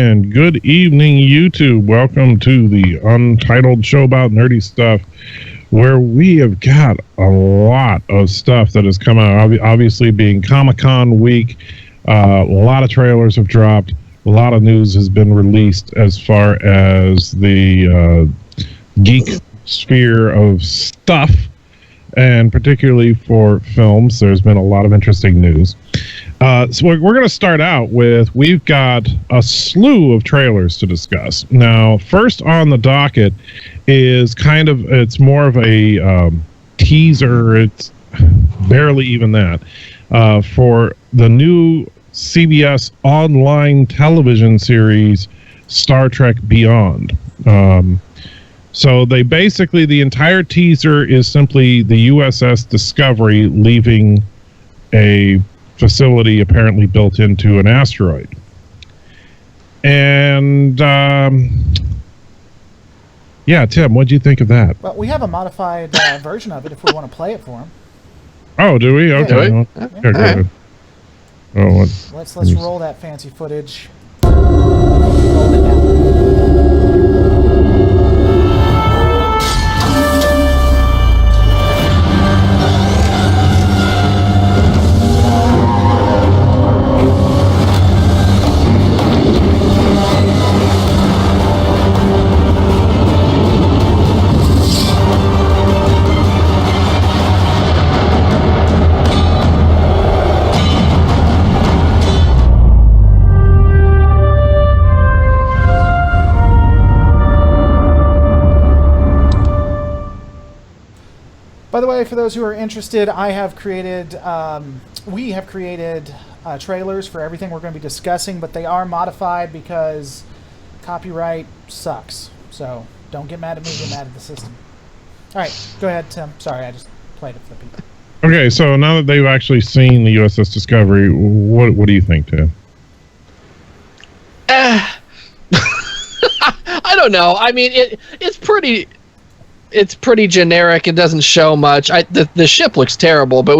And good evening, YouTube. Welcome to the Untitled Show about nerdy stuff, where we have got a lot of stuff that has come out. Obviously, being Comic-Con week, a lot of trailers have dropped. A lot of news has been released as far as the geek sphere of stuff, and particularly for films, there's been a lot of interesting news. So we're going to start out with, we've got a slew of trailers to discuss. Now, first on the docket is it's more of a teaser. It's barely even that, for the new CBS online television series, Star Trek Beyond. So they basically, the entire teaser is simply the USS Discovery leaving a facility apparently built into an asteroid. And yeah, Tim, what do you think of that? Well, we have a modified version of it if we want to play it for him. Oh, do we? Okay. Yeah. Okay. Oh, let's roll that fancy footage. Roll it down. By the way, for those who are interested, we have created trailers for everything we're going to be discussing, but they are modified because copyright sucks. So don't get mad at me, get mad at the system. All right, go ahead, Tim. Sorry, I just played it for the people. okay, so now that they've actually seen the USS Discovery, what do you think, Tim? I don't know. I mean, it's pretty generic. It doesn't show much. The ship looks terrible, but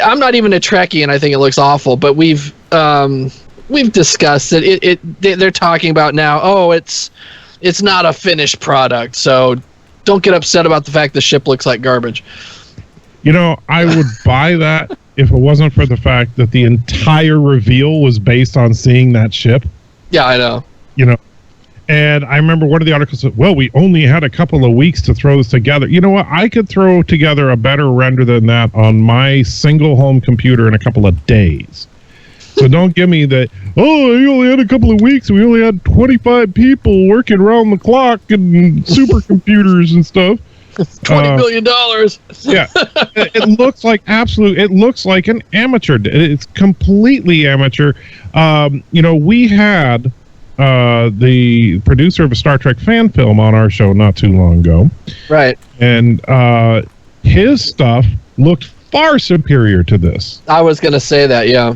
I'm not even a Trekkie, and I think it looks awful. But we've discussed it. They're talking about now. Oh, it's not a finished product, so don't get upset about the fact the ship looks like garbage. You know, I would buy that if it wasn't for the fact that the entire reveal was based on seeing that ship. Yeah, I know. You know. And I remember one of the articles said, well, we only had a couple of weeks to throw this together. You know what? I could throw together a better render than that on my single home computer in a couple of days. So don't give me that, oh, we only had a couple of weeks. We only had 25 people working around the clock and supercomputers and stuff. $20 million. Yeah. It looks like it looks like an amateur. It's completely amateur. You know, we had the producer of a Star Trek fan film on our show not too long ago. Right. And his stuff looked far superior to this. I was going to say that, yeah.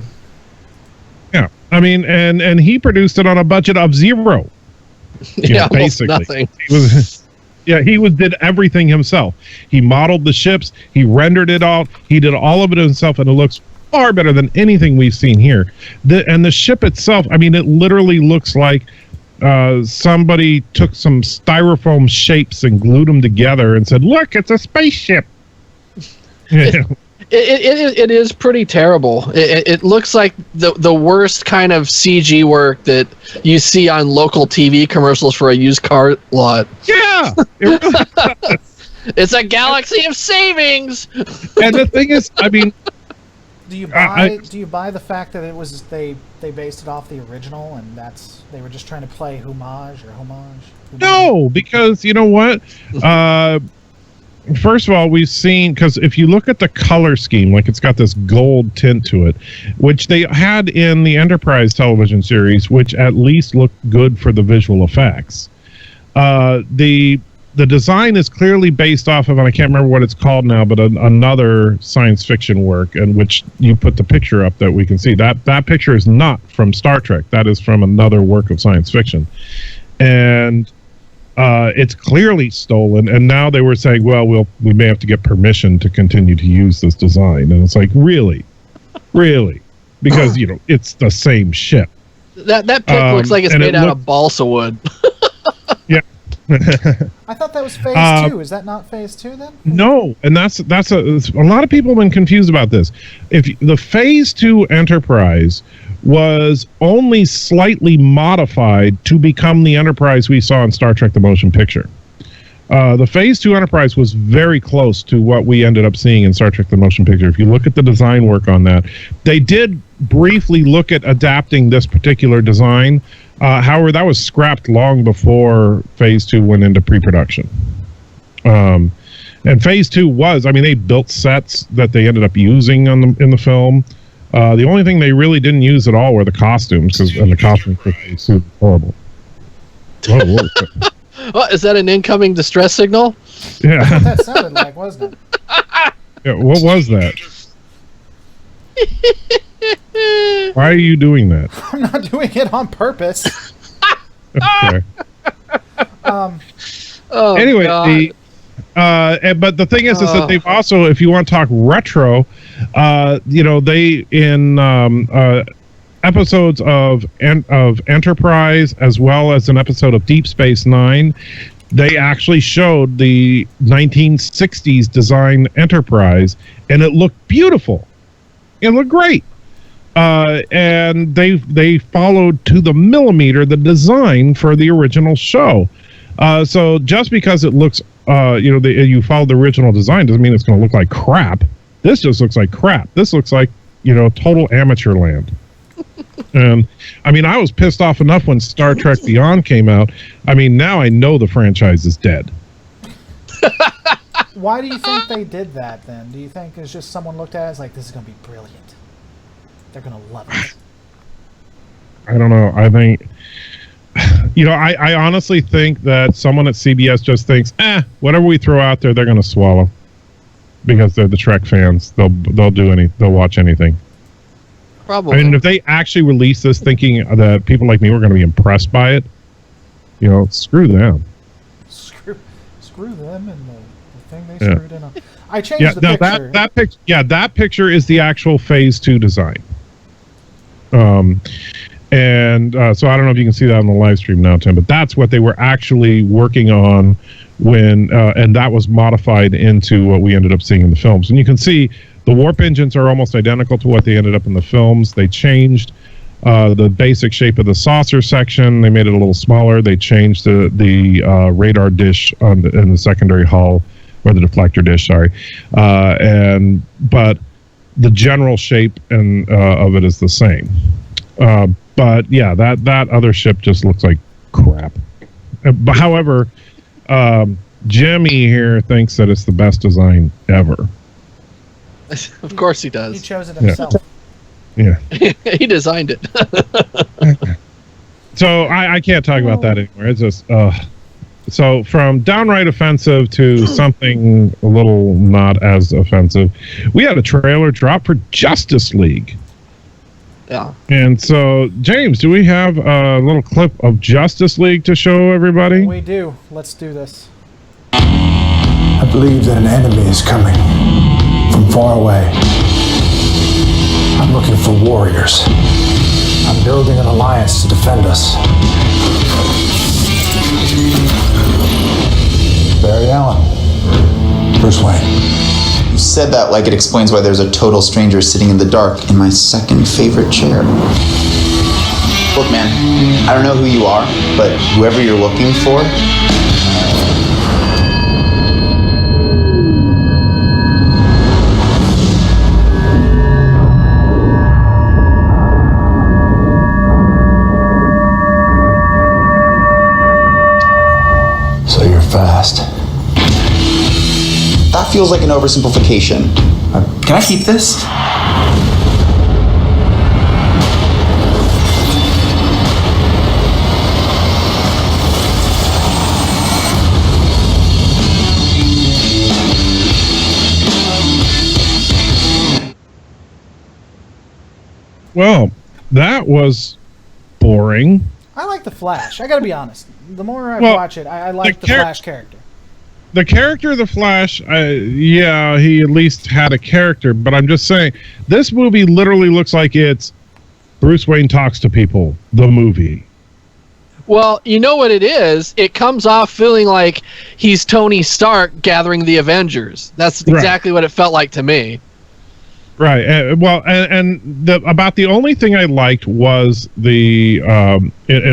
Yeah. I mean, and he produced it on a budget of zero. Yeah, basically. Nothing. He did everything himself. He modeled the ships, he rendered it all, he did all of it himself, and it looks far better than anything we've seen here. And the ship itself, I mean, it literally looks like somebody took some styrofoam shapes and glued them together and said, look, it's a spaceship. It is pretty terrible. It looks like the worst kind of CG work that you see on local TV commercials for a used car lot. Yeah, it really does. It's a galaxy of savings. And the thing is, I mean, do you buy the fact that it was they based it off the original and they were just trying to play homage? No, because you know what? First of all, we've seen, because if you look at the color scheme, like it's got this gold tint to it, which they had in the Enterprise television series, which at least looked good for the visual effects. The design is clearly based off of, and I can't remember what it's called now, but another science fiction work in which you put the picture up that we can see. That picture is not from Star Trek. That is from another work of science fiction. And it's clearly stolen, and now they were saying, well, we may have to get permission to continue to use this design. And it's like, really? Because, you know, it's the same ship. That pick looks like it's made out of balsa wood. Yeah. I thought that was phase 2. Is that not phase 2 then? No, and that's a lot of people have been confused about this. If the phase 2 Enterprise was only slightly modified to become the Enterprise we saw in Star Trek: The Motion Picture. The phase 2 Enterprise was very close to what we ended up seeing in Star Trek: The Motion Picture. If you look at the design work on that, they did briefly look at adapting this particular design. However, that was scrapped long before phase 2 went into pre-production. And phase 2 was, I mean, they built sets that they ended up using in the film. The only thing they really didn't use at all were the costumes, and the costumes were super horrible. Whoa. What, is that an incoming distress signal? Yeah. That's what that sounded like, wasn't it? Yeah, what was that? Why are you doing that? I'm not doing it on purpose. Okay. Anyway, but the thing is that they've also, if you want to talk retro, they in episodes of Enterprise, as well as an episode of Deep Space Nine, they actually showed the 1960s design Enterprise, and it looked beautiful. It looked great. And they followed to the millimeter the design for the original show. So just because it looks, you follow the original design doesn't mean it's going to look like crap. This just looks like crap. This looks like, total amateur land. And I mean, I was pissed off enough when Star Trek Beyond came out. I mean, now I know the franchise is dead. Why do you think they did that then? Do you think it's just someone looked at it as like, this is going to be brilliant? They're going to love it. I don't know. I think, I honestly think that someone at CBS just thinks, whatever we throw out there, they're going to swallow. Because they're the Trek fans. They'll watch anything. Probably. I mean, if they actually release this thinking that people like me were going to be impressed by it, screw them. Screw them and the thing they screwed in on. I changed the picture. That picture is the actual phase 2 design. So I don't know if you can see that on the live stream now, Tim, but that's what they were actually working on when, and that was modified into what we ended up seeing in the films. And you can see the warp engines are almost identical to what they ended up in the films. They changed the basic shape of the saucer section. They made it a little smaller. They changed the radar dish in the secondary hull, or the deflector dish, sorry. But the general shape of it is the same. But yeah, that other ship just looks like crap. But however, Jimmy here thinks that it's the best design ever. Of course he does. He chose it himself. Yeah. He designed it. So I can't talk about that anymore. It's just so from downright offensive to something a little not as offensive. We had a trailer drop for Justice League. Yeah. And so, James, do we have a little clip of Justice League to show everybody? We do. Let's do this. I believe that an enemy is coming from far away. I'm looking for warriors. I'm building an alliance to defend us. Barry Allen. Bruce Wayne. You said that like it explains why there's a total stranger sitting in the dark in my second favorite chair. Look, man, I don't know who you are, but whoever you're looking for, So you're fast. that feels like an oversimplification. Can I keep this? Well, that was boring. I like the Flash. I gotta be honest. The more I watch it, I like the Flash character. The character of the Flash, he at least had a character, but I'm just saying, this movie literally looks like it's Bruce Wayne Talks to People, the movie. Well, you know what it is? It comes off feeling like he's Tony Stark gathering the Avengers. That's exactly what it felt like to me. Right. About the only thing I liked was in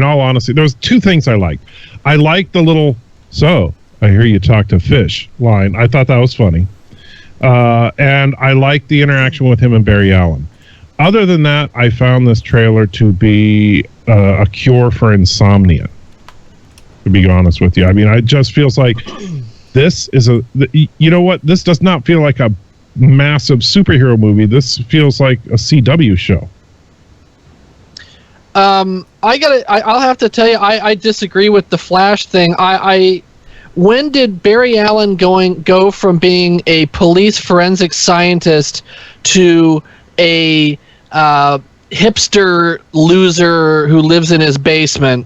all honesty, there was two things I liked. I liked the little, "So, I hear you talk to fish" line. I thought that was funny. And I liked the interaction with him and Barry Allen. Other than that, I found this trailer to be a cure for insomnia, to be honest with you. I mean, it just feels like this is you know what? This does not feel like a massive superhero movie. This feels like a CW show. I'll have to tell you, I disagree with the Flash thing. When did Barry Allen go from being a police forensic scientist to a hipster loser who lives in his basement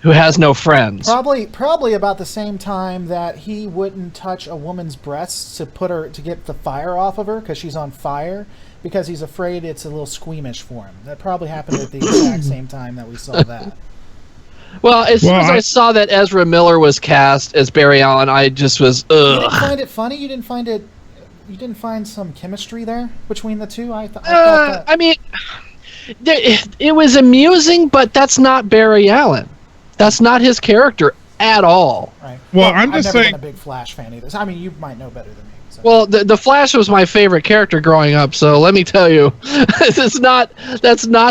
who has no friends? Probably about the same time that he wouldn't touch a woman's breasts to get the fire off of her because she's on fire, because he's afraid it's a little squeamish for him. That probably happened at the exact same time that we saw that. Well, as soon as I saw that Ezra Miller was cast as Barry Allen, I just was, ugh. You didn't find it funny? You didn't find some chemistry there between the two? I thought that... I mean, it was amusing, but that's not Barry Allen. That's not his character at all. Right. Well, I'm just saying... I've never been a big Flash fan either. I mean, you might know better than me. So. Well, the Flash was my favorite character growing up, so let me tell you, that's not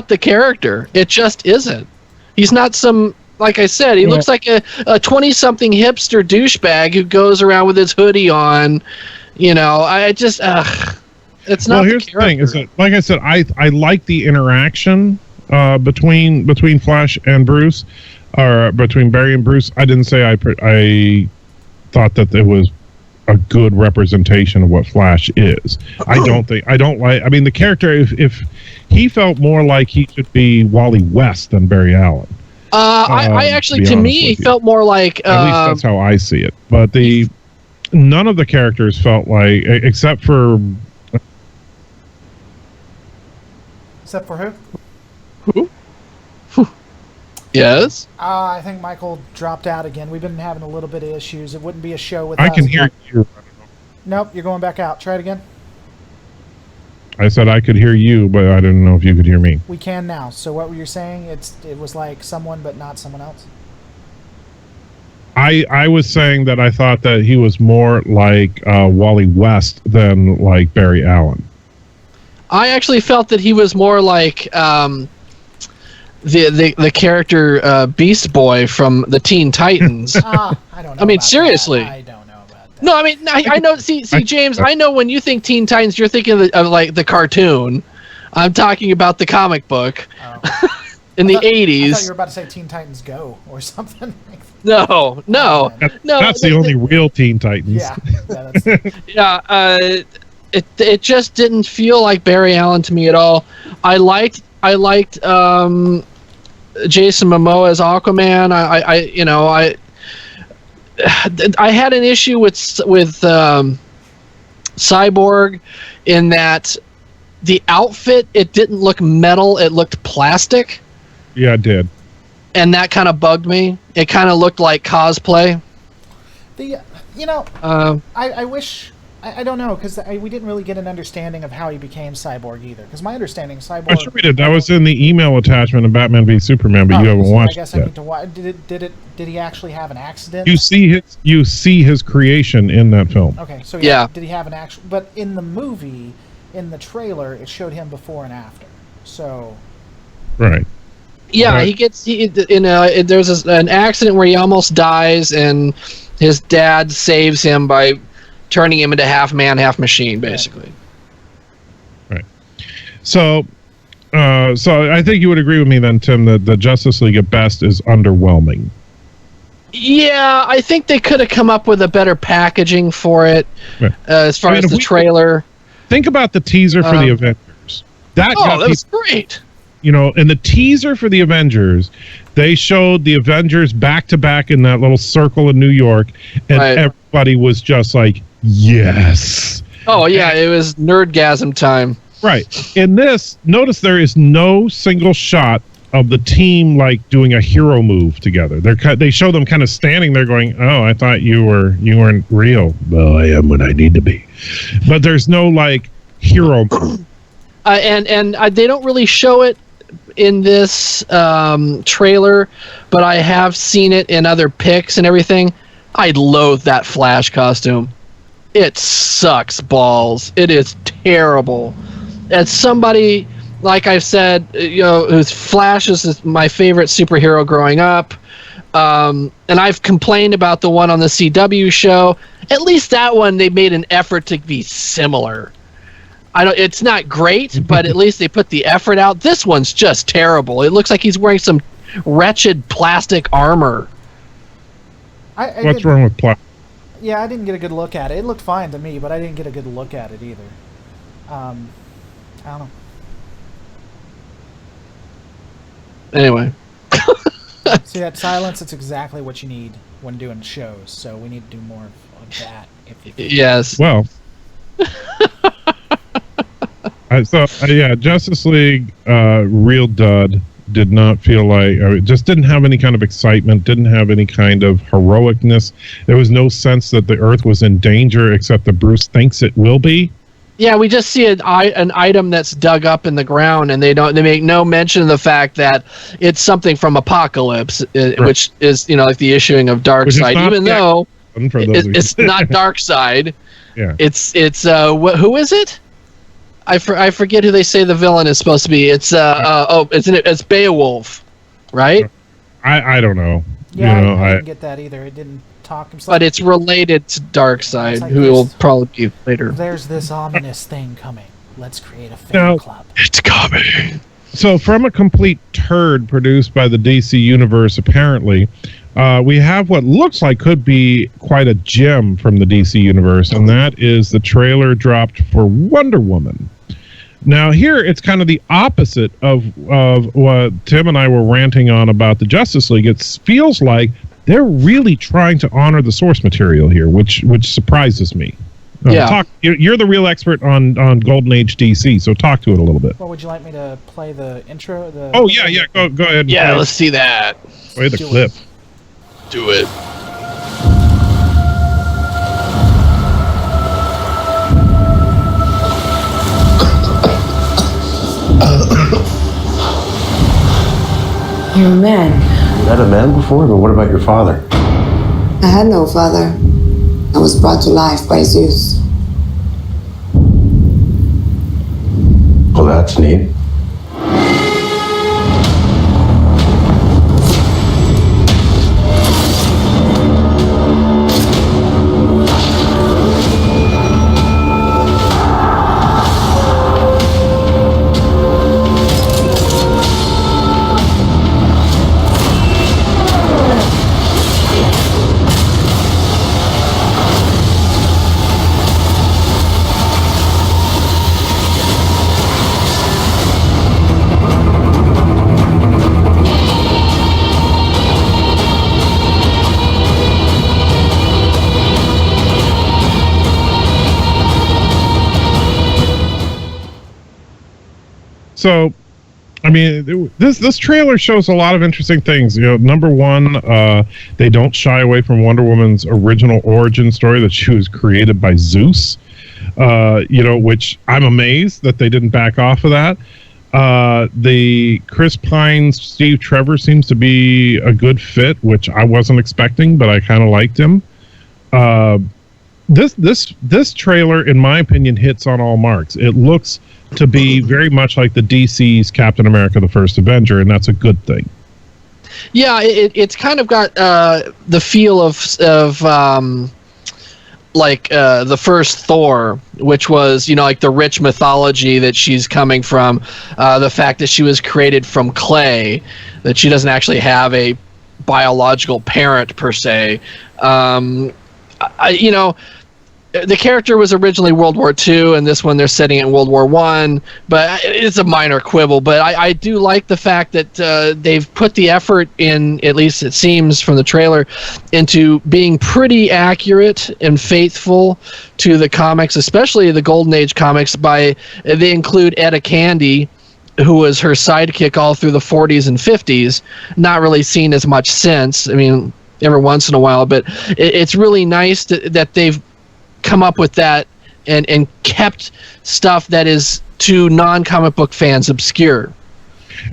the character. It just isn't. He's not some... Like I said, he looks like a 20-something hipster douchebag who goes around with his hoodie on. You know, I just, it's not. Well, here's the thing: is that, like I said, I like the interaction between Flash and Bruce, or between Barry and Bruce. I didn't say I thought that it was a good representation of what Flash is. I mean, the character, if he felt more like he should be Wally West than Barry Allen. I actually, to me, felt more like... At least that's how I see it. But none of the characters felt like, except for... Except for who? Who? Yes? I think Michael dropped out again. We've been having a little bit of issues. It wouldn't be a show without... I can hear you. Nope, you're going back out. Try it again. I said I could hear you, but I didn't know if you could hear me. We can now. So what were you saying? It was like someone, but not someone else? I was saying that I thought that he was more like Wally West than like Barry Allen. I actually felt that he was more like the character Beast Boy from the Teen Titans. I don't know. I mean, seriously. I don't know about that. No, I mean, I know. See, James, I know when you think Teen Titans, you're thinking of like the cartoon. I'm talking about the comic book in the 80s. I thought you were about to say Teen Titans Go or something. No. That's the only real Teen Titans. Yeah. It just didn't feel like Barry Allen to me at all. I liked Jason Momoa as Aquaman. I had an issue with Cyborg in that the outfit, it didn't look metal, it looked plastic. Yeah, it did. And that kind of bugged me. It kind of looked like cosplay. I wish... I don't know, because we didn't really get an understanding of how he became Cyborg either. Because my understanding, Cyborg... I'm sure we did. That was in the email attachment of Batman v Superman, but you haven't watched it. I guess I need to watch. Did he actually have an accident? You see his creation in that film. Okay, so yeah. Did he have an actual... But in the movie, in the trailer, it showed him before and after. So... Right. Yeah, right. There's an accident where he almost dies, and his dad saves him by turning him into half man, half machine, basically. Right. So I think you would agree with me then, Tim, that the Justice League at best is underwhelming. Yeah, I think they could have come up with a better packaging for it, right. As far as the trailer. Think about the teaser for the Avengers. That was great. You know, in the teaser for the Avengers, they showed the Avengers back to back in that little circle in New York, and everybody was just like, yes. Oh, yeah, it was nerdgasm time. Right. In this, notice there is no single shot of the team like doing a hero move together. They show them kind of standing there going, "Oh, I thought you weren't real." Well, I am when I need to be. But there's no like hero move. And they don't really show it in this trailer, but I have seen it in other pics and everything. I loathe that Flash costume. It sucks balls. It is terrible. As somebody, like I've said, whose Flash is my favorite superhero growing up, and I've complained about the one on the CW show. At least that one, they made an effort to be similar. It's not great, but at least they put the effort out. This one's just terrible. It looks like he's wearing some wretched plastic armor. What's wrong with plastic? Yeah, I didn't get a good look at it. It looked fine to me, but I didn't get a good look at it either. I don't know. Anyway. See, that silence, it's exactly what you need when doing shows, so we need to do more of that. Yes. Well. Justice League, real dud. Did not feel like, it just didn't have any kind of excitement, didn't have any kind of heroicness. There was no sense that the Earth was in danger, except that Bruce thinks it will be. Yeah, we just see an item that's dug up in the ground, and they make no mention of the fact that it's something from Apocalypse, right. Which is like the issuing of Darkseid, even though it's not Darkseid. Yeah, it's who is it? I forget who they say the villain is supposed to be. It's it's Beowulf, right? I don't know. Yeah, I didn't get that either. It didn't talk himself. But it's related to Darkseid, who will probably be later. There's this ominous thing coming. Let's create a fan club. It's coming. So, from a complete turd produced by the DC Universe, apparently, we have what looks like could be quite a gem from the DC Universe, and that is the trailer dropped for Wonder Woman. Now, here it's kind of the opposite of what Tim and I were ranting on about the Justice League. It feels like they're really trying to honor the source material here, which surprises me. Yeah. You're the real expert on Golden Age DC, so talk to it a little bit. Well, would you like me to play the intro? Oh, yeah, go ahead. Yeah, let's see that. Play the clip. Do it. You're a man. You had a man before, but what about your father? I had no father. I was brought to life by Zeus. Well, that's neat. So, I mean, this trailer shows a lot of interesting things. Number one, they don't shy away from Wonder Woman's original origin story that she was created by Zeus. Which I'm amazed that they didn't back off of that. The Chris Pine, Steve Trevor seems to be a good fit, which I wasn't expecting, but I kind of liked him. This trailer, in my opinion, hits on all marks. It looks to be very much like the DC's Captain America: The First Avenger, and that's a good thing. Yeah, it's kind of got the feel of the first Thor, which was like the rich mythology that she's coming from, the fact that she was created from clay, that she doesn't actually have a biological parent per se. the character was originally World War II, and this one they're setting it in World War I, but it's a minor quibble. But I do like the fact that they've put the effort in, at least it seems from the trailer, into being pretty accurate and faithful to the comics, especially the Golden Age comics. They include Etta Candy, who was her sidekick all through the 40s and 50s, not really seen as much since. I mean, every once in a while, but it's really nice that they've come up with that and kept stuff that is to non-comic book fans obscure.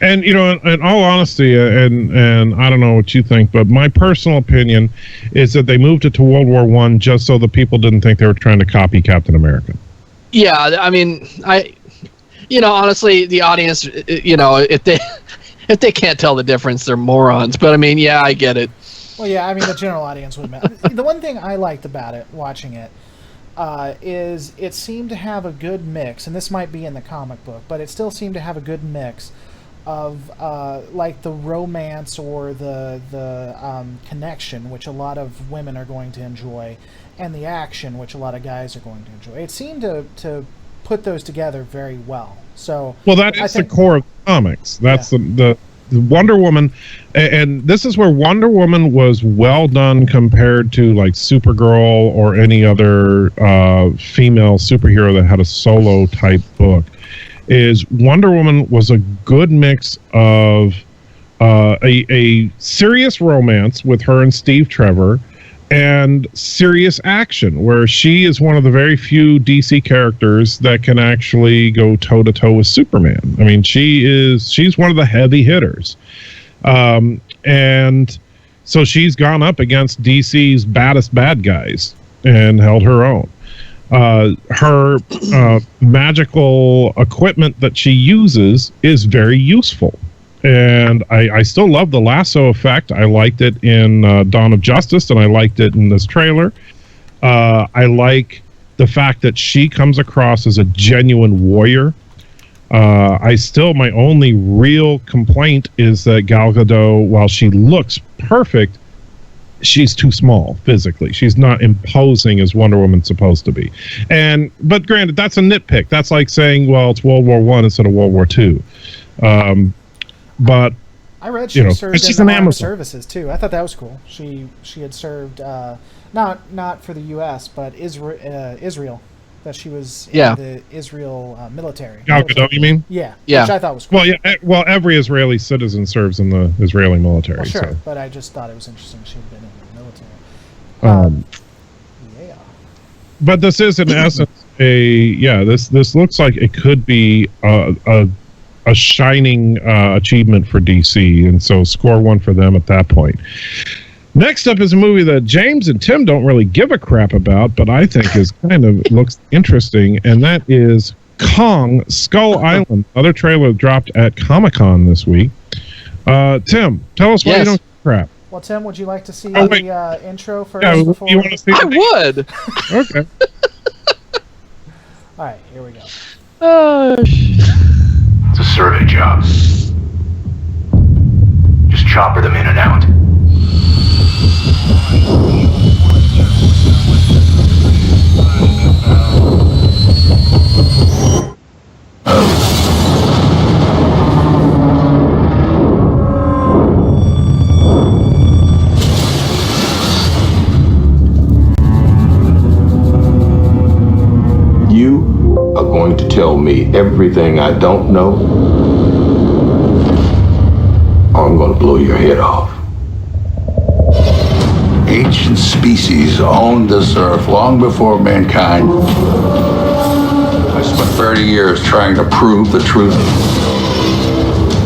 And in all honesty, and I don't know what you think, but my personal opinion is that they moved it to World War I just so the people didn't think they were trying to copy Captain America. Yeah, I mean, honestly, the audience, if they can't tell the difference, they're morons. But I mean, yeah, I get it. Well, yeah, I mean, the general audience would. The one thing I liked about it, watching it, is it seemed to have a good mix, and this might be in the comic book, but it still seemed to have a good mix of like the romance or the connection, which a lot of women are going to enjoy, and the action, which a lot of guys are going to enjoy. It seemed to put those together very well. So, well, that is the core of the comics. That's the Wonder Woman, and this is where Wonder Woman was well done compared to like Supergirl or any other female superhero that had a solo type book. Is Wonder Woman was a good mix of a serious romance with her and Steve Trevor, and serious action, where she is one of the very few DC characters that can actually go toe to toe with Superman. I mean, she's one of the heavy hitters, and so she's gone up against DC's baddest bad guys and held her own. Her magical equipment that she uses is very useful. And I still love the lasso effect. I liked it in Dawn of Justice, and I liked it in this trailer. I like the fact that she comes across as a genuine warrior. My only real complaint is that Gal Gadot, while she looks perfect, she's too small physically. She's not imposing as Wonder Woman's supposed to be. But granted, that's a nitpick. That's like saying, well, it's World War I instead of World War II. But I read she served in the armed services too. I thought that was cool. She had served not for the U.S. but Israel. That she was in the Israel military. Gal Gadot, you mean? Yeah, which I thought was cool. Well, yeah. Well, every Israeli citizen serves in the Israeli military. Well, sure, so. But I just thought it was interesting she had been in the military. Yeah. But this is in essence this looks like it could be a shining achievement for DC, and so score one for them at that point. Next up is a movie that James and Tim don't really give a crap about, but I think is looks interesting, and that is Kong Skull Island. Another trailer dropped at Comic-Con this week. Tim, tell us why you don't give a crap. Well, Tim, would you like to see the intro first? Yeah, you want to see I would. Okay. All right, here we go. It's a survey job. Just chopper them in and out. You are going to tell me everything I don't know, or I'm going to blow your head off. Ancient species owned this earth long before mankind. I spent 30 years trying to prove the truth.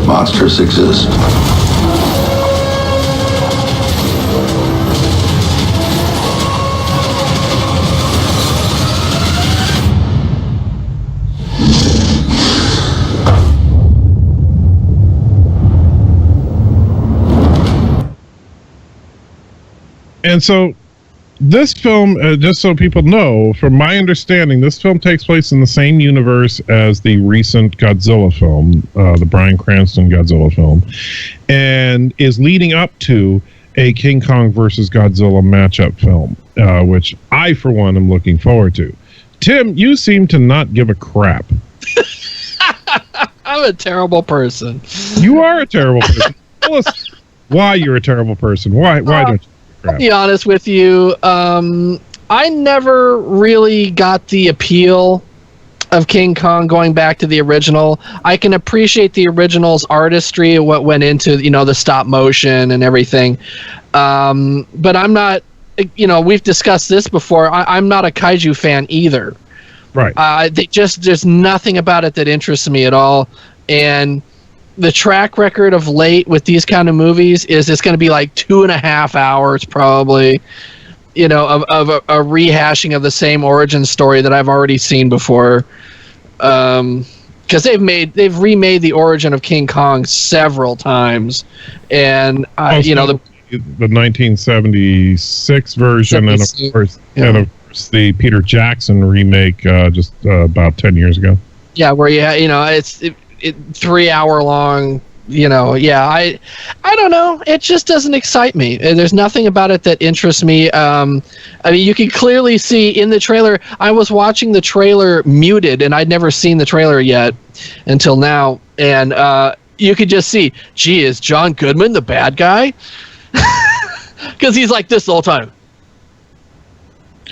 Monsters exist. And so this film, just so people know, from my understanding, this film takes place in the same universe as the recent Godzilla film, the Bryan Cranston Godzilla film, and is leading up to a King Kong versus Godzilla matchup film. which I, for one, am looking forward to. Tim, you seem to not give a crap. I'm a terrible person. You are a terrible person. Tell us why you're a terrible person. Why don't you give a crap? I'll be honest with you. I never really got the appeal of King Kong going back to the original. I can appreciate the original's artistry, what went into, the stop motion and everything. But I'm not, we've discussed this before. I'm not a kaiju fan either. Right. There's nothing about it that interests me at all. And the track record of late with these kind of movies is it's going to be like 2.5 hours probably, of a rehashing of the same origin story that I've already seen before. Because they've remade the origin of King Kong several times, and the 1976 version, and of course, the Peter Jackson remake just about 10 years ago. Yeah, where it's 3 hour long. I don't know. It just doesn't excite me. There's nothing about it that interests me. You can clearly see in the trailer. I was watching the trailer muted, and I'd never seen the trailer yet until now. And you could just see, gee, is John Goodman the bad guy? Because he's like this the whole time.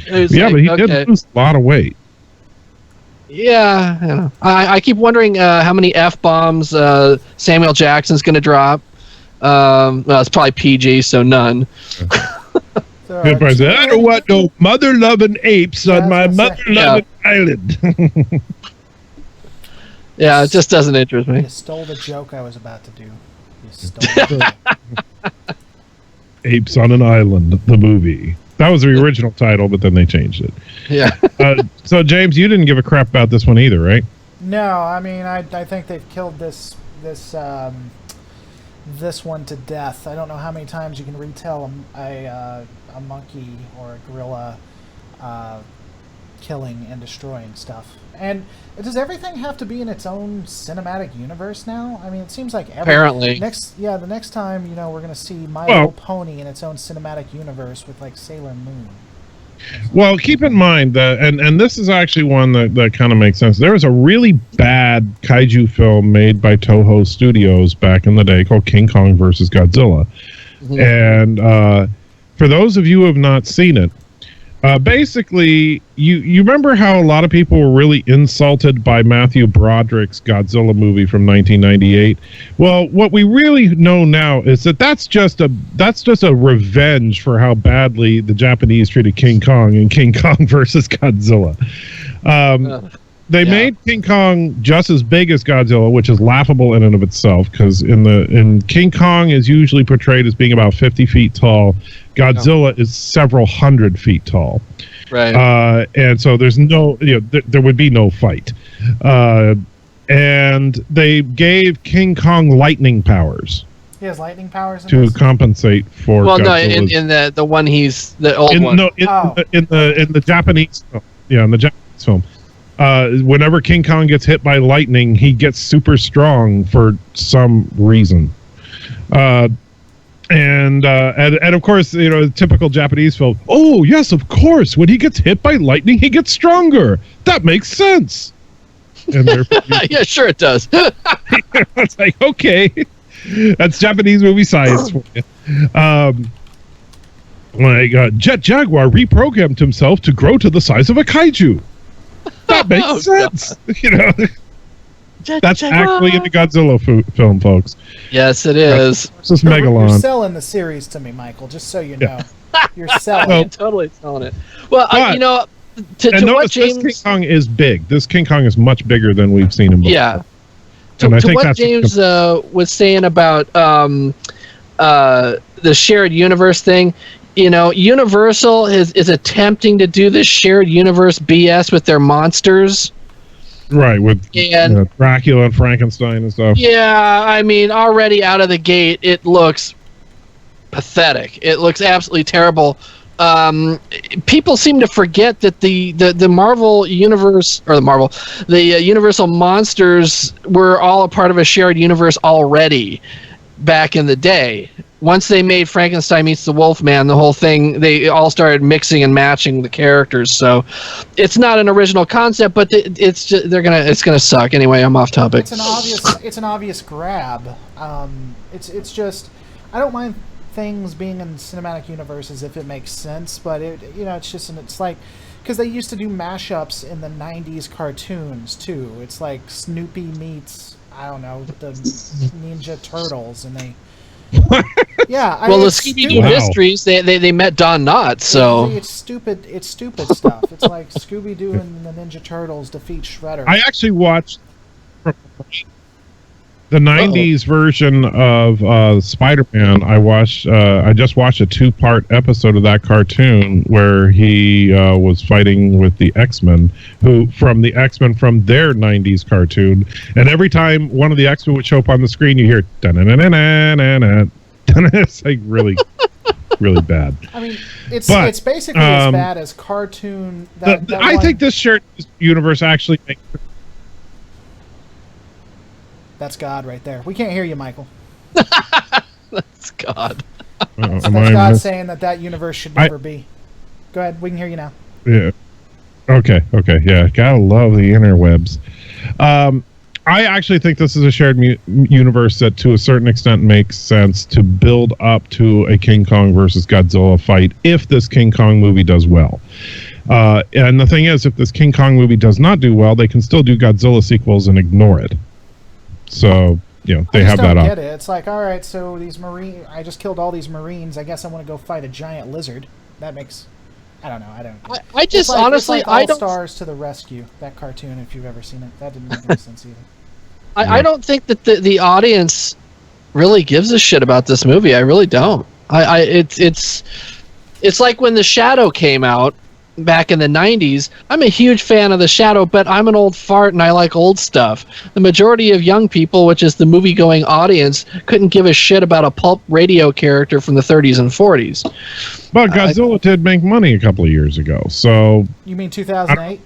But he did lose a lot of weight. Yeah, I keep wondering how many F-bombs Samuel Jackson's going to drop. It's probably PG, so none. I don't want no mother-loving apes on my mother-loving island. Yeah, it just doesn't interest me. You stole the joke I was about to do. You stole it. Apes on an Island, the movie. That was the original title, but then they changed it. Yeah. So, James, you didn't give a crap about this one either, right? No, I mean, I think they've killed this one to death. I don't know how many times you can retell a monkey or a gorilla killing and destroying stuff. And does everything have to be in its own cinematic universe now? I mean, it seems like apparently the next time we're going to see My Little Pony in its own cinematic universe with like Sailor Moon. Well, keep in mind that, and this is actually one that kind of makes sense. There was a really bad kaiju film made by Toho Studios back in the day called King Kong versus Godzilla. Mm-hmm. And for those of you who have not seen it, basically, you remember how a lot of people were really insulted by Matthew Broderick's Godzilla movie from 1998? Well, what we really know now is that's just a revenge for how badly the Japanese treated King Kong in King Kong versus Godzilla. They made King Kong just as big as Godzilla, which is laughable in and of itself, because in King Kong is usually portrayed as being about 50 feet tall. Godzilla is several hundred feet tall. Right. And so there's no, there would be no fight. And they gave King Kong lightning powers. He has lightning powers to compensate for. Well, Godzilla's. No, in the one the old one. No, in the Japanese film. Yeah, in the Japanese film. Whenever King Kong gets hit by lightning, he gets super strong for some reason. And of course, typical Japanese film. Oh, yes, of course. When he gets hit by lightning, he gets stronger. That makes sense. And yeah, sure it does. It's like, okay, that's Japanese movie science for you. Jet Jaguar reprogrammed himself to grow to the size of a kaiju. That makes sense. That's actually in the Godzilla film, folks. Yes, it is. This Megalon. You're selling the series to me, Michael, just so you know. You're selling it. Totally selling it. Well, to what James... This King Kong is big. This King Kong is much bigger than we've seen him before. Yeah. To what James was saying about the shared universe thing, Universal is attempting to do this shared universe BS with their monsters. Right, with Dracula and Frankenstein and stuff. Yeah, I mean, already out of the gate, it looks pathetic. It looks absolutely terrible. People seem to forget that the Marvel universe, or the Universal monsters were all a part of a shared universe already back in the day. once they made Frankenstein meets the Wolfman, the whole thing, they all started mixing and matching the characters. So it's not an original concept, but it's gonna suck. Anyway, I'm off topic. It's an obvious grab. It's just, I don't mind things being in cinematic universes if it makes sense, but it's like, because they used to do mashups in the 90s cartoons too. It's like Snoopy meets, I don't know, the Ninja Turtles, and they yeah. Well, the Scooby-Doo Mysteries, they met Don Knotts, so it's stupid stuff. It's like Scooby-Doo and the Ninja Turtles defeat Shredder. I actually watched the 90s version of Spider-Man. I just watched a 2-part episode of that cartoon where he was fighting with the X-Men, from their 90s cartoon. And every time one of the X-Men would show up on the screen, you hear da-na-na-na-na-na-na. It's like really, really bad. I mean, it's basically as bad as cartoon. I think this shared universe actually makes. That's God right there. We can't hear you, Michael. That's God. That's God saying that universe should never be. Go ahead. We can hear you now. Yeah. Okay. Yeah. Gotta love the interwebs. I actually think this is a shared universe that, to a certain extent, makes sense to build up to a King Kong versus Godzilla fight if this King Kong movie does well. And the thing is, if this King Kong movie does not do well, they can still do Godzilla sequels and ignore it. So, they have that option. It's like, all right, so I just killed all these Marines. I guess I want to go fight a giant lizard. That makes, I don't know. I just honestly, it's like All-Stars to the Rescue, that cartoon, if you've ever seen it. That didn't make any sense either. I don't think that the audience really gives a shit about this movie. I really don't. It's like when The Shadow came out back in the 90s. I'm a huge fan of The Shadow, but I'm an old fart and I like old stuff. The majority of young people, which is the movie-going audience, couldn't give a shit about a pulp radio character from the 30s and 40s. But Godzilla did make money a couple of years ago, so... You mean 2008?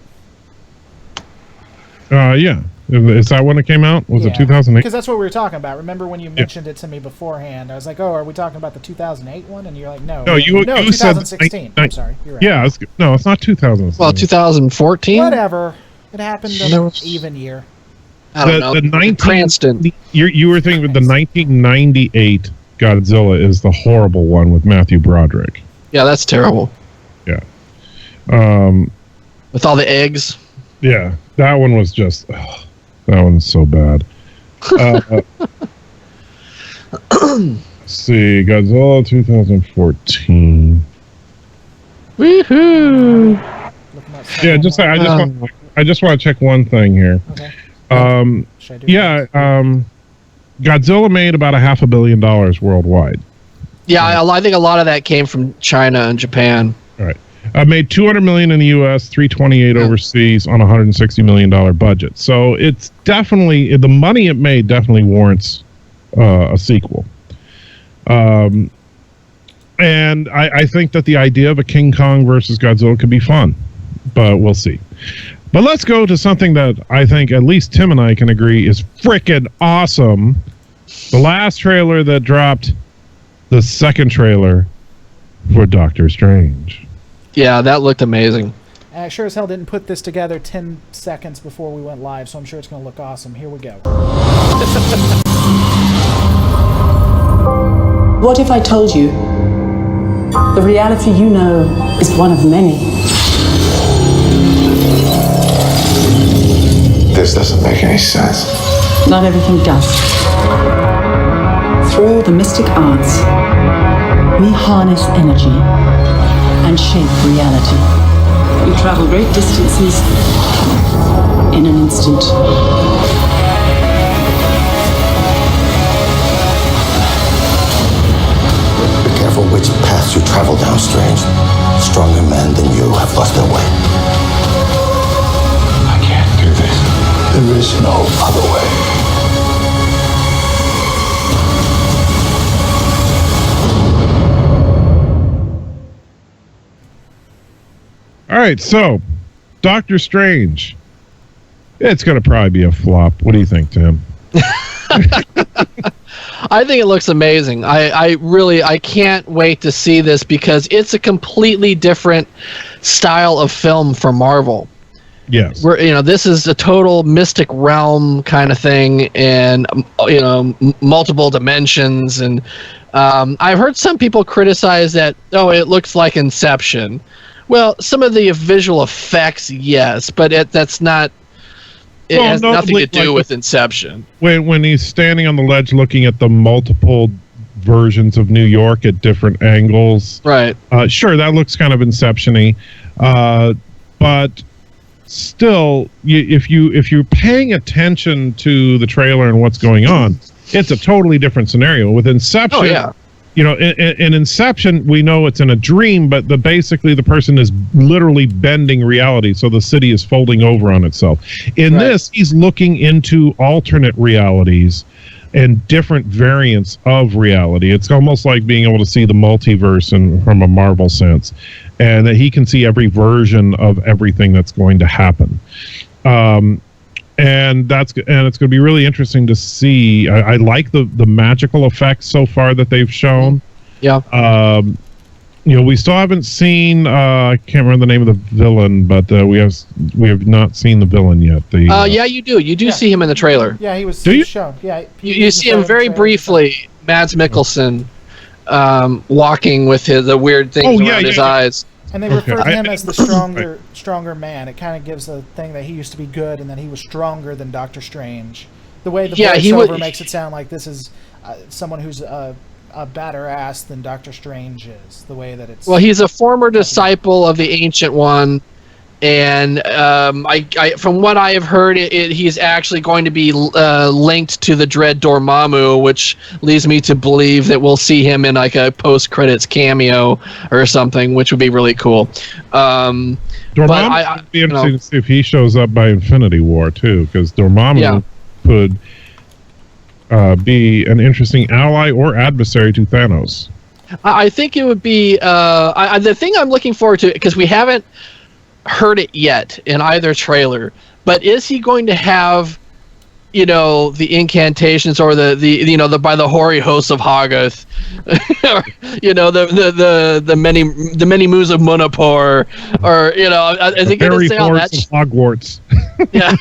Yeah. Is that when it came out? Was it 2008? Because that's what we were talking about. Remember when you mentioned it to me beforehand? I was like, "Oh, are we talking about the 2008 one?" And you're like, "No, you 2016." I'm sorry, you're right. Yeah, it's not 2016. Well, 2014. Whatever. It happened in an even year. I don't know. Cranston. You were thinking of the 1998 Godzilla is the horrible one with Matthew Broderick. Yeah, that's terrible. Yeah. With all the eggs. Yeah, that one was just. That one's so bad. Let's see, Godzilla 2014. Woohoo! Yeah, I just want to check one thing here. Okay. Godzilla made about $500 million worldwide. Yeah, I think a lot of that came from China and Japan. All right. Made $200 million in the U.S., $328 overseas on a $160 million budget. So it's definitely, the money it made definitely warrants a sequel. And I think that the idea of a King Kong versus Godzilla could be fun, but we'll see. But let's go to something that I think at least Tim and I can agree is freaking awesome. The last trailer that dropped, the second trailer for Doctor Strange. Yeah, that looked amazing. I sure as hell didn't put this together 10 seconds before we went live, so I'm sure it's going to look awesome. Here we go. What if I told you the reality you know is one of many? This doesn't make any sense. Not everything does. Through the mystic arts, we harness energy and shape reality. We travel great distances in an instant. Be careful which paths you travel down, Strange. Stronger men than you have lost their way. I can't do this. There is no other way. All right, so Doctor Strange. It's going to probably be a flop. What do you think, Tim? I think it looks amazing. I can't wait to see this because it's a completely different style of film for Marvel. Yes. This is a total mystic realm kind of thing, and multiple dimensions. And I've heard some people criticize that. Oh, it looks like Inception. Well, some of the visual effects, yes, but that's not. It has nothing to do with Inception. When he's standing on the ledge looking at the multiple versions of New York at different angles, right? Sure, that looks kind of Inception-y, but still, if you're paying attention to the trailer and what's going on, it's a totally different scenario. With Inception, oh, yeah. In Inception, we know it's in a dream, but basically the person is literally bending reality, so the city is folding over on itself. In this, he's looking into alternate realities and different variants of reality. It's almost like being able to see the multiverse from a Marvel sense, and that he can see every version of everything that's going to happen. And it's going to be really interesting to see. I like the magical effects so far that they've shown. Yeah. We still haven't seen. I can't remember the name of the villain, but we have not seen the villain yet. Yeah, you do. You do see him in the trailer. Yeah, he was Do you? shown. Yeah, You see him very briefly. Mads Mikkelsen walking with the weird things around his eyes. And they refer to him as the stronger man. It kind of gives the thing that he used to be good and that he was stronger than Doctor Strange. The way the voiceover makes it sound like this is someone who's a badder ass than Doctor Strange is. The way that it's... Well, he's a former disciple of the Ancient One. And from what I have heard, he's actually going to be linked to the Dread Dormammu, which leads me to believe that we'll see him in like a post-credits cameo or something, which would be really cool. Dormammu would be interesting to see if he shows up by Infinity War too, because Dormammu could be an interesting ally or adversary to Thanos. I think it would be the thing I'm looking forward to, because we haven't heard it yet in either trailer, but is he going to have the incantations or the by the hoary hosts of Hoggoth, the many moons of Munapor, or I think very say all that Hogwarts. Yeah.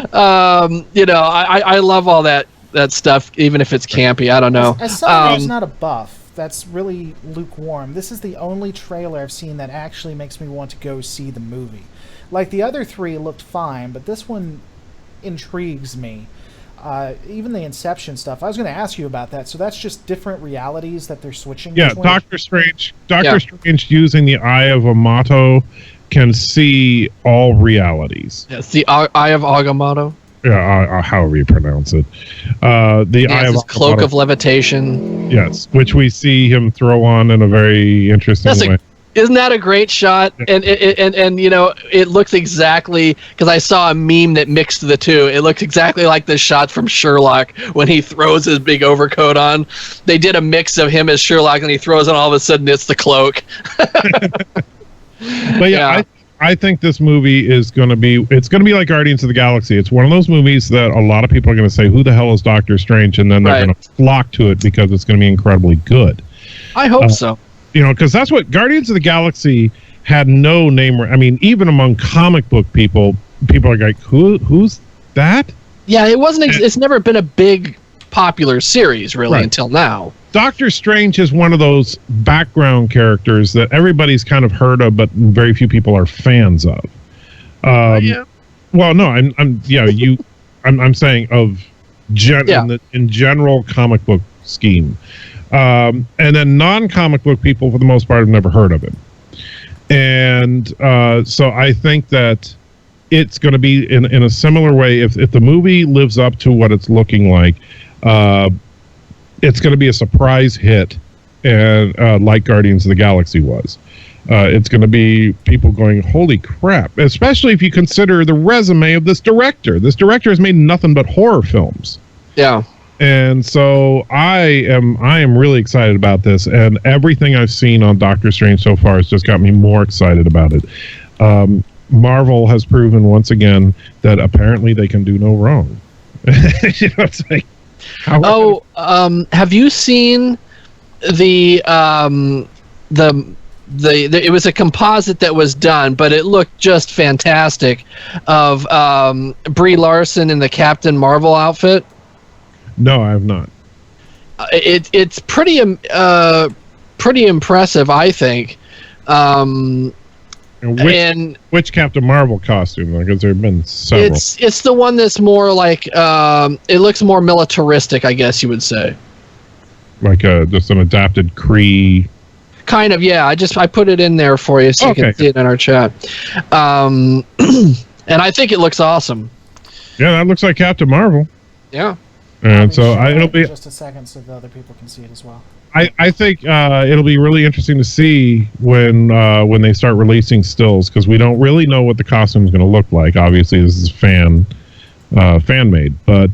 I love all that stuff, even if it's campy. I don't know. As someone who's not a buff, that's really lukewarm. This is the only trailer I've seen that actually makes me want to go see the movie. Like, the other three looked fine, but this one intrigues me. Even the Inception stuff. I was going to ask you about that. So that's just different realities that they're switching between? Doctor Strange using the Eye of Agamotto can see all realities. Yes, the Eye of Agamotto. Yeah, however you pronounce it. The Eye of Cloak of Levitation. Yes, which we see him throw on in a very interesting way. Isn't that a great shot? And it looks exactly, because I saw a meme that mixed the two. It looks exactly like the shot from Sherlock when he throws his big overcoat on. They did a mix of him as Sherlock, and he throws on, all of a sudden it's the cloak. But yeah. I think this movie is going to be like Guardians of the Galaxy. It's one of those movies that a lot of people are going to say, who the hell is Doctor Strange? And then they're going to flock to it because it's going to be incredibly good. I hope so. Because that's what Guardians of the Galaxy had no name. I mean, even among comic book people are like, who's that? Yeah, it wasn't. It's never been a big popular series really until now. Doctor Strange is one of those background characters that everybody's kind of heard of, but very few people are fans of. Yeah. Well, no, I'm saying in general comic book scheme. And then non-comic book people, for the most part, have never heard of him. And so I think that it's going to be in a similar way. If the movie lives up to what it's looking like, it's going to be a surprise hit, and like Guardians of the Galaxy was. It's going to be people going, holy crap, especially if you consider the resume of this director. This director has made nothing but horror films. Yeah. And so I am really excited about this, and everything I've seen on Doctor Strange so far has just got me more excited about it. Marvel has proven once again that apparently they can do no wrong. You know what I'm saying? Have you seen the it was a composite that was done, but it looked just fantastic, of Brie Larson in the Captain Marvel outfit? No, I have not. It's pretty impressive, I think. Which Captain Marvel costume? Because there have been several. It's the one that's more like it looks more militaristic, I guess you would say. Like just an adapted Kree. Kind of, yeah. I put it in there for you so you can see it in our chat. And I think it looks awesome. Yeah, that looks like Captain Marvel. Yeah. And so it'll be just a second so the other people can see it as well. I think it'll be really interesting to see when they start releasing stills, because we don't really know what the costume is going to look like. Obviously, this is fan made, but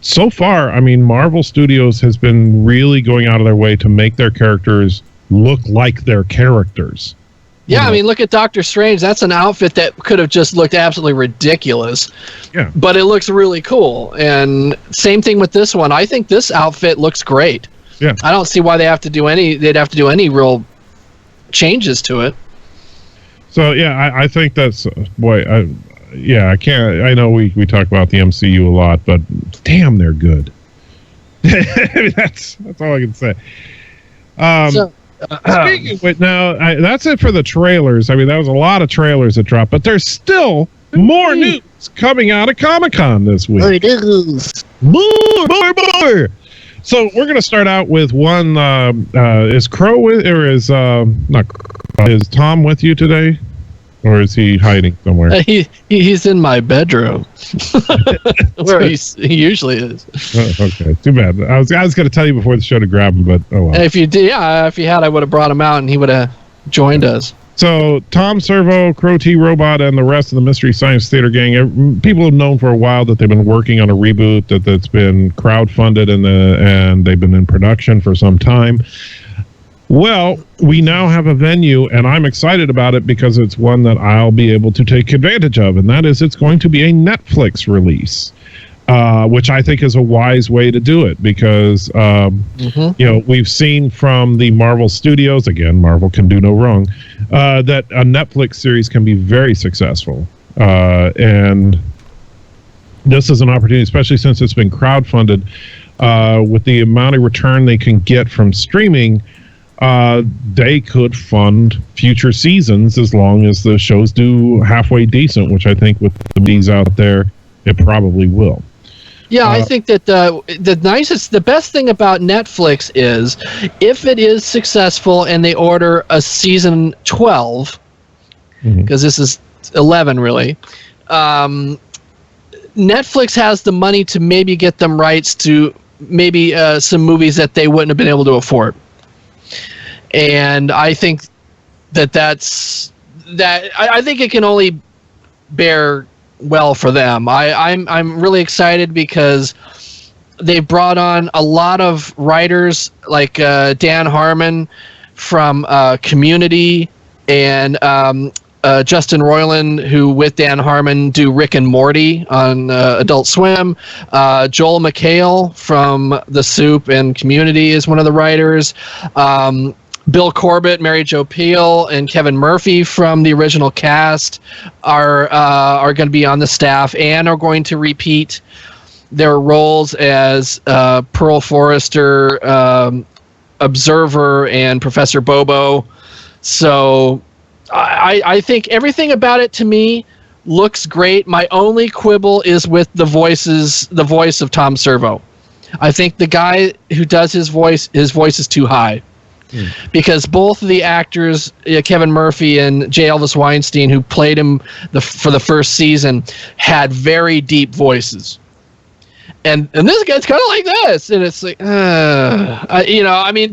so far, I mean, Marvel Studios has been really going out of their way to make their characters look like their characters. Yeah, I mean, look at Doctor Strange. That's an outfit that could have just looked absolutely ridiculous. Yeah. But it looks really cool. And same thing with this one. I think this outfit looks great. Yeah. I don't see why they'd have to do any real changes to it. So, yeah, I think that's, I can't, I know we talk about the MCU a lot, but damn, they're good. That's all I can say. Speaking of which, now, that's it for the trailers. I mean, that was a lot of trailers that dropped, but there's still more news coming out of Comic-Con this week. More. So we're going to start out with one. Is Crow with, or is Tom with you today? Or is he hiding somewhere? He's in my bedroom, where he usually is. Okay, too bad. I was going to tell you before the show to grab him, but oh well. If you did, if you had, I would have brought him out, and he would have joined us. So Tom Servo, Crow T Robot, and the rest of the Mystery Science Theater gang, people have known for a while that they've been working on a reboot that's been crowdfunded and they've been in production for some time. Well, we now have a venue, and I'm excited about it because it's one that I'll be able to take advantage of, and that is it's going to be a Netflix release, which I think is a wise way to do it because, we've seen from the Marvel Studios, again, Marvel can do no wrong, that a Netflix series can be very successful. And this is an opportunity, especially since it's been crowdfunded, with the amount of return they can get from streaming. They could fund future seasons as long as the shows do halfway decent, which I think with the bees out there, it probably will. Yeah, I think that the best thing about Netflix is if it is successful and they order a season 12, because this is 11 really, Netflix has the money to maybe get them rights to maybe some movies that they wouldn't have been able to afford. And I think I think it can only bear well for them. I'm really excited because they brought on a lot of writers like Dan Harmon from Community and Justin Roiland, who with Dan Harmon do Rick and Morty on Adult Swim. Joel McHale from The Soup and Community is one of the writers. Bill Corbett, Mary Jo Pehl, and Kevin Murphy from the original cast are going to be on the staff and are going to repeat their roles as Pearl Forrester, Observer, and Professor Bobo. So I think everything about it to me looks great. My only quibble is with the voice of Tom Servo. I think the guy who does his voice is too high. Because both of the actors, Kevin Murphy and J. Elvis Weinstein, who played him for the first season, had very deep voices. And this guy's kind of like this. And it's like,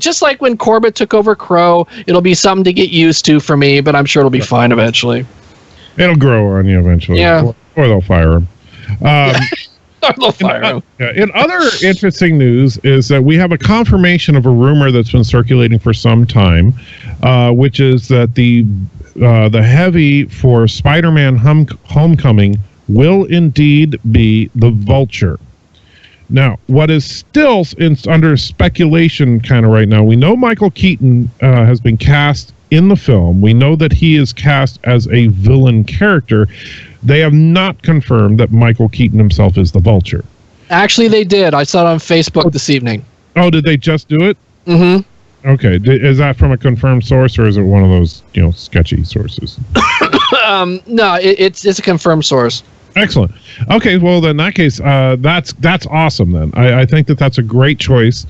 just like when Corbett took over Crow, it'll be something to get used to for me, but I'm sure it'll be fine eventually. It'll grow on you eventually. Yeah. Or they'll fire him. In other interesting news is that we have a confirmation of a rumor that's been circulating for some time, which is that the heavy for Spider-Man Homecoming will indeed be the Vulture. Now, what is still under speculation kind of right now, we know Michael Keaton has been cast in the film. We know that he is cast as a villain character. They have not confirmed that Michael Keaton himself is the Vulture. Actually, they did. I saw it on Facebook this evening. Oh, did they just do it? Mm-hmm. Okay. Is that from a confirmed source, or is it one of those, sketchy sources? No, it's a confirmed source. Excellent. Okay, well, then in that case, that's awesome then. I think that's a great choice.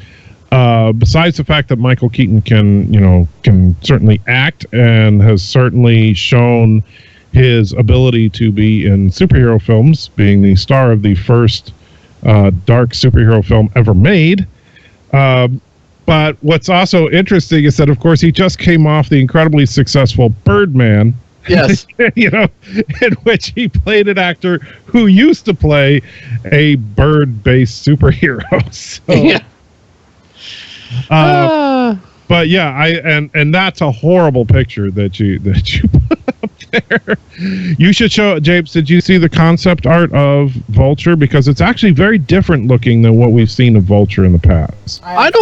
Besides the fact that Michael Keaton can certainly act and has certainly shown his ability to be in superhero films, being the star of the first dark superhero film ever made. But what's also interesting is that, of course, he just came off the incredibly successful Birdman. Yes. In which he played an actor who used to play a bird-based superhero. So, yeah. But yeah, and that's a horrible picture that you put up there. You should show, James, did you see the concept art of Vulture? Because it's actually very different looking than what we've seen of Vulture in the past. I'll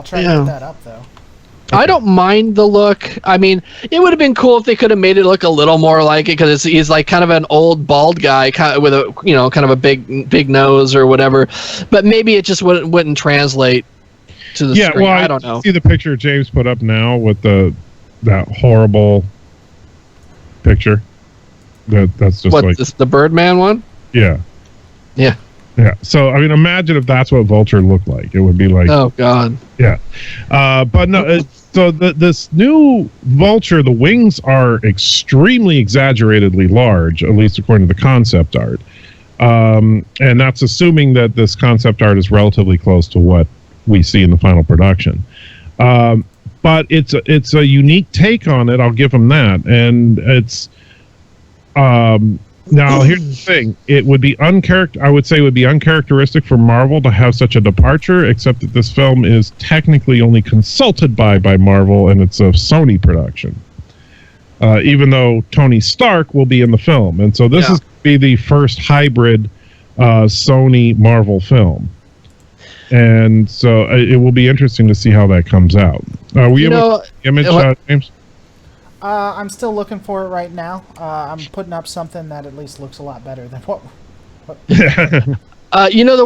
try to get that up though. I don't mind the look. I mean, it would have been cool if they could have made it look a little more like it, because he's like kind of an old bald guy, kind of with a kind of a big nose or whatever. But maybe it just wouldn't translate to the screen. Well, I don't know. See the picture James put up now with that horrible picture. That's just like the Birdman one. Yeah. Yeah. Yeah. So I mean, imagine if that's what Vulture looked like. It would be like. Oh God. Yeah. But no. So this new Vulture, the wings are extremely exaggeratedly large, at least according to the concept art. And that's assuming that this concept art is relatively close to what we see in the final production. But it's a unique take on it. I'll give them that. And it's now here's the thing. It would be I would say it would be uncharacteristic for Marvel to have such a departure, except that this film is technically only consulted by Marvel, and it's a Sony production. Even though Tony Stark will be in the film. And so this is going to be the first hybrid Sony Marvel film. And so it will be interesting to see how that comes out. We have an image, James? I'm still looking for it right now. I'm putting up something that at least looks a lot better than what the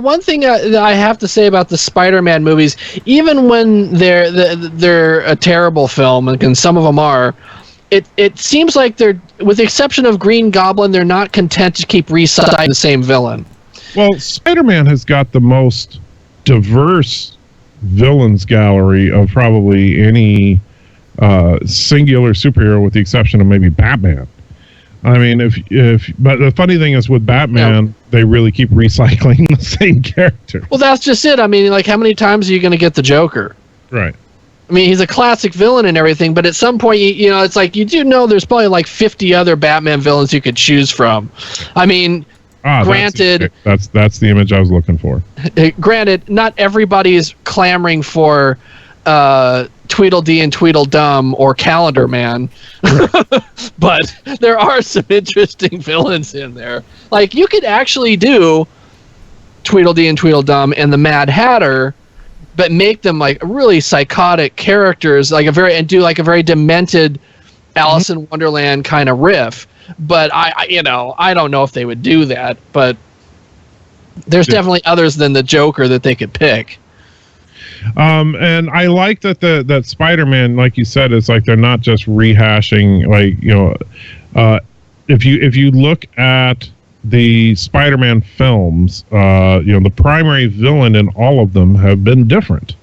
one thing that I have to say about the Spider-Man movies, even when they're a terrible film, and some of them are, it seems like they're, with the exception of Green Goblin, they're not content to keep recycling the same villain. Well, Spider-Man has got the most diverse villains gallery of probably any singular superhero, with the exception of maybe Batman. I mean, but the funny thing is with Batman, they really keep recycling the same character. Well, that's just it. I mean, like, how many times are you going to get the Joker? Right. I mean, he's a classic villain and everything, but at some point, it's like, you do know there's probably like 50 other Batman villains you could choose from. I mean, granted, that's the image I was looking for. Granted, not everybody is clamoring for Tweedledee and Tweedledum or Calendar Man, but there are some interesting villains in there. Like, you could actually do Tweedledee and Tweedledum and the Mad Hatter, but make them like really psychotic characters, like and do like a very demented Alice in Wonderland kind of riff. But I don't know if they would do that. But there's definitely others than the Joker that they could pick. And I like that Spider-Man, like you said, is like they're not just rehashing. Like, if you look at the Spider-Man films, the primary villain in all of them have been different.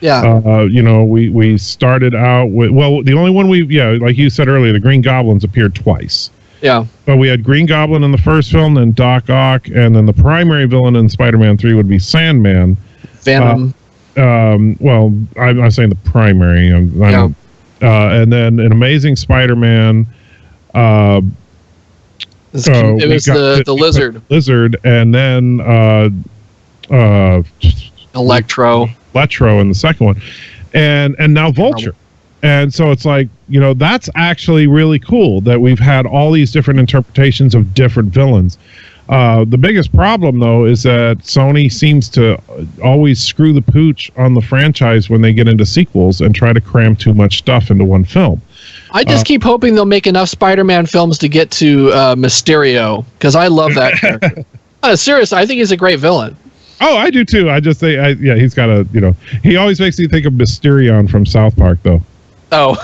Yeah. We started out with, the only one like you said earlier, the Green Goblins appeared twice. Yeah. But we had Green Goblin in the first film, then Doc Ock, and then the primary villain in Spider-Man 3 would be Sandman. Venom. I'm saying the primary. And then an Amazing Spider-Man. It was the Lizard. Lizard, and then Electro in the second one, and now Vulture. And so it's like, that's actually really cool that we've had all these different interpretations of different villains. The biggest problem, though, is that Sony seems to always screw the pooch on the franchise when they get into sequels and try to cram too much stuff into one film. I just keep hoping they'll make enough Spider-Man films to get to Mysterio, because I love that character. Seriously, I think he's a great villain. Oh, I do too. I just think, he's got a, he always makes me think of Mysterion from South Park, though. Oh,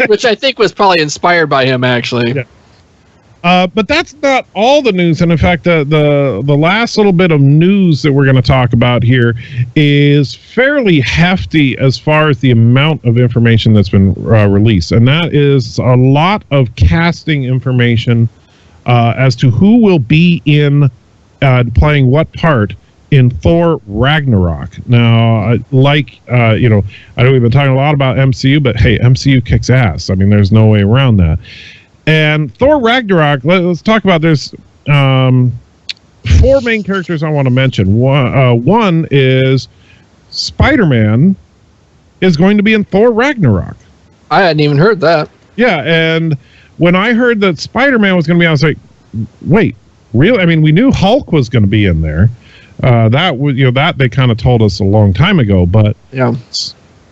which I think was probably inspired by him, actually. Yeah. But that's not all the news. And in fact, the last little bit of news that we're going to talk about here is fairly hefty as far as the amount of information that's been released. And that is a lot of casting information as to who will be in playing what part in Thor Ragnarok. Now, I know we've been talking a lot about MCU, but hey, MCU kicks ass. I mean, there's no way around that. And Thor Ragnarok, let's talk about, there's 4 main characters I want to mention. One is Spider-Man is going to be in Thor Ragnarok. I hadn't even heard that. Yeah, and when I heard that Spider-Man was going to be, I was like, wait, really? I mean, we knew Hulk was going to be in there. That they kind of told us a long time ago, but yeah,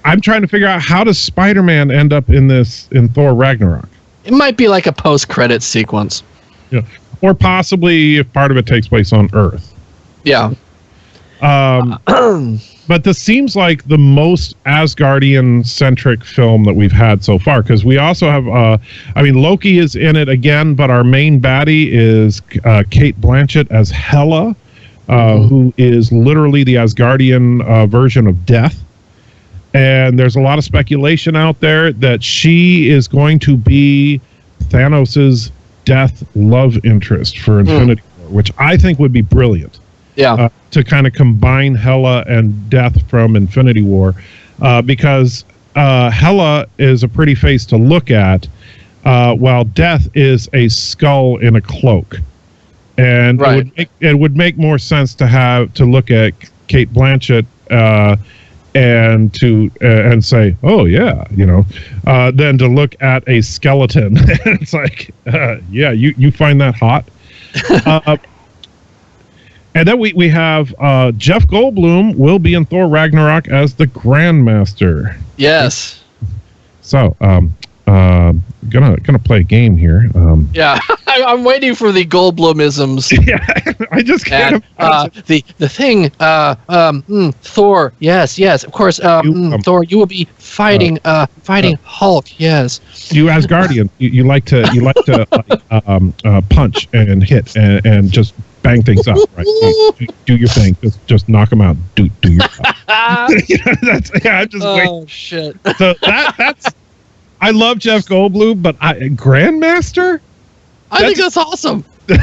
I'm trying to figure out, how does Spider-Man end up in Thor Ragnarok? It might be like a post-credits sequence. Yeah, or possibly if part of it takes place on Earth. Yeah. But this seems like the most Asgardian-centric film that we've had so far, because we also have, Loki is in it again, but our main baddie is Cate Blanchett as Hela, who is literally the Asgardian version of Death. And there's a lot of speculation out there that she is going to be Thanos' Death love interest for Infinity War, which I think would be brilliant. Yeah. To kind of combine Hela and Death from Infinity War, because Hela is a pretty face to look at, while Death is a skull in a cloak. And it would make more sense to look at Cate Blanchett and say, oh yeah, than to look at a skeleton. It's like, yeah, you find that hot. And then we have Jeff Goldblum will be in Thor Ragnarok as the Grandmaster. Yes. So gonna play a game here. Yeah, I'm waiting for the Goldblumisms. Yeah, I just can't. The thing, Thor. Yes, of course. Thor, you will be fighting Hulk. Yes. You Asgardian, you like to punch and hit and just bang things up, right? Do your thing. Just knock them out. Do your stuff. I'm just waiting. Oh shit. So that's. I love Jeff Goldblum, but Grandmaster? I think that's awesome. I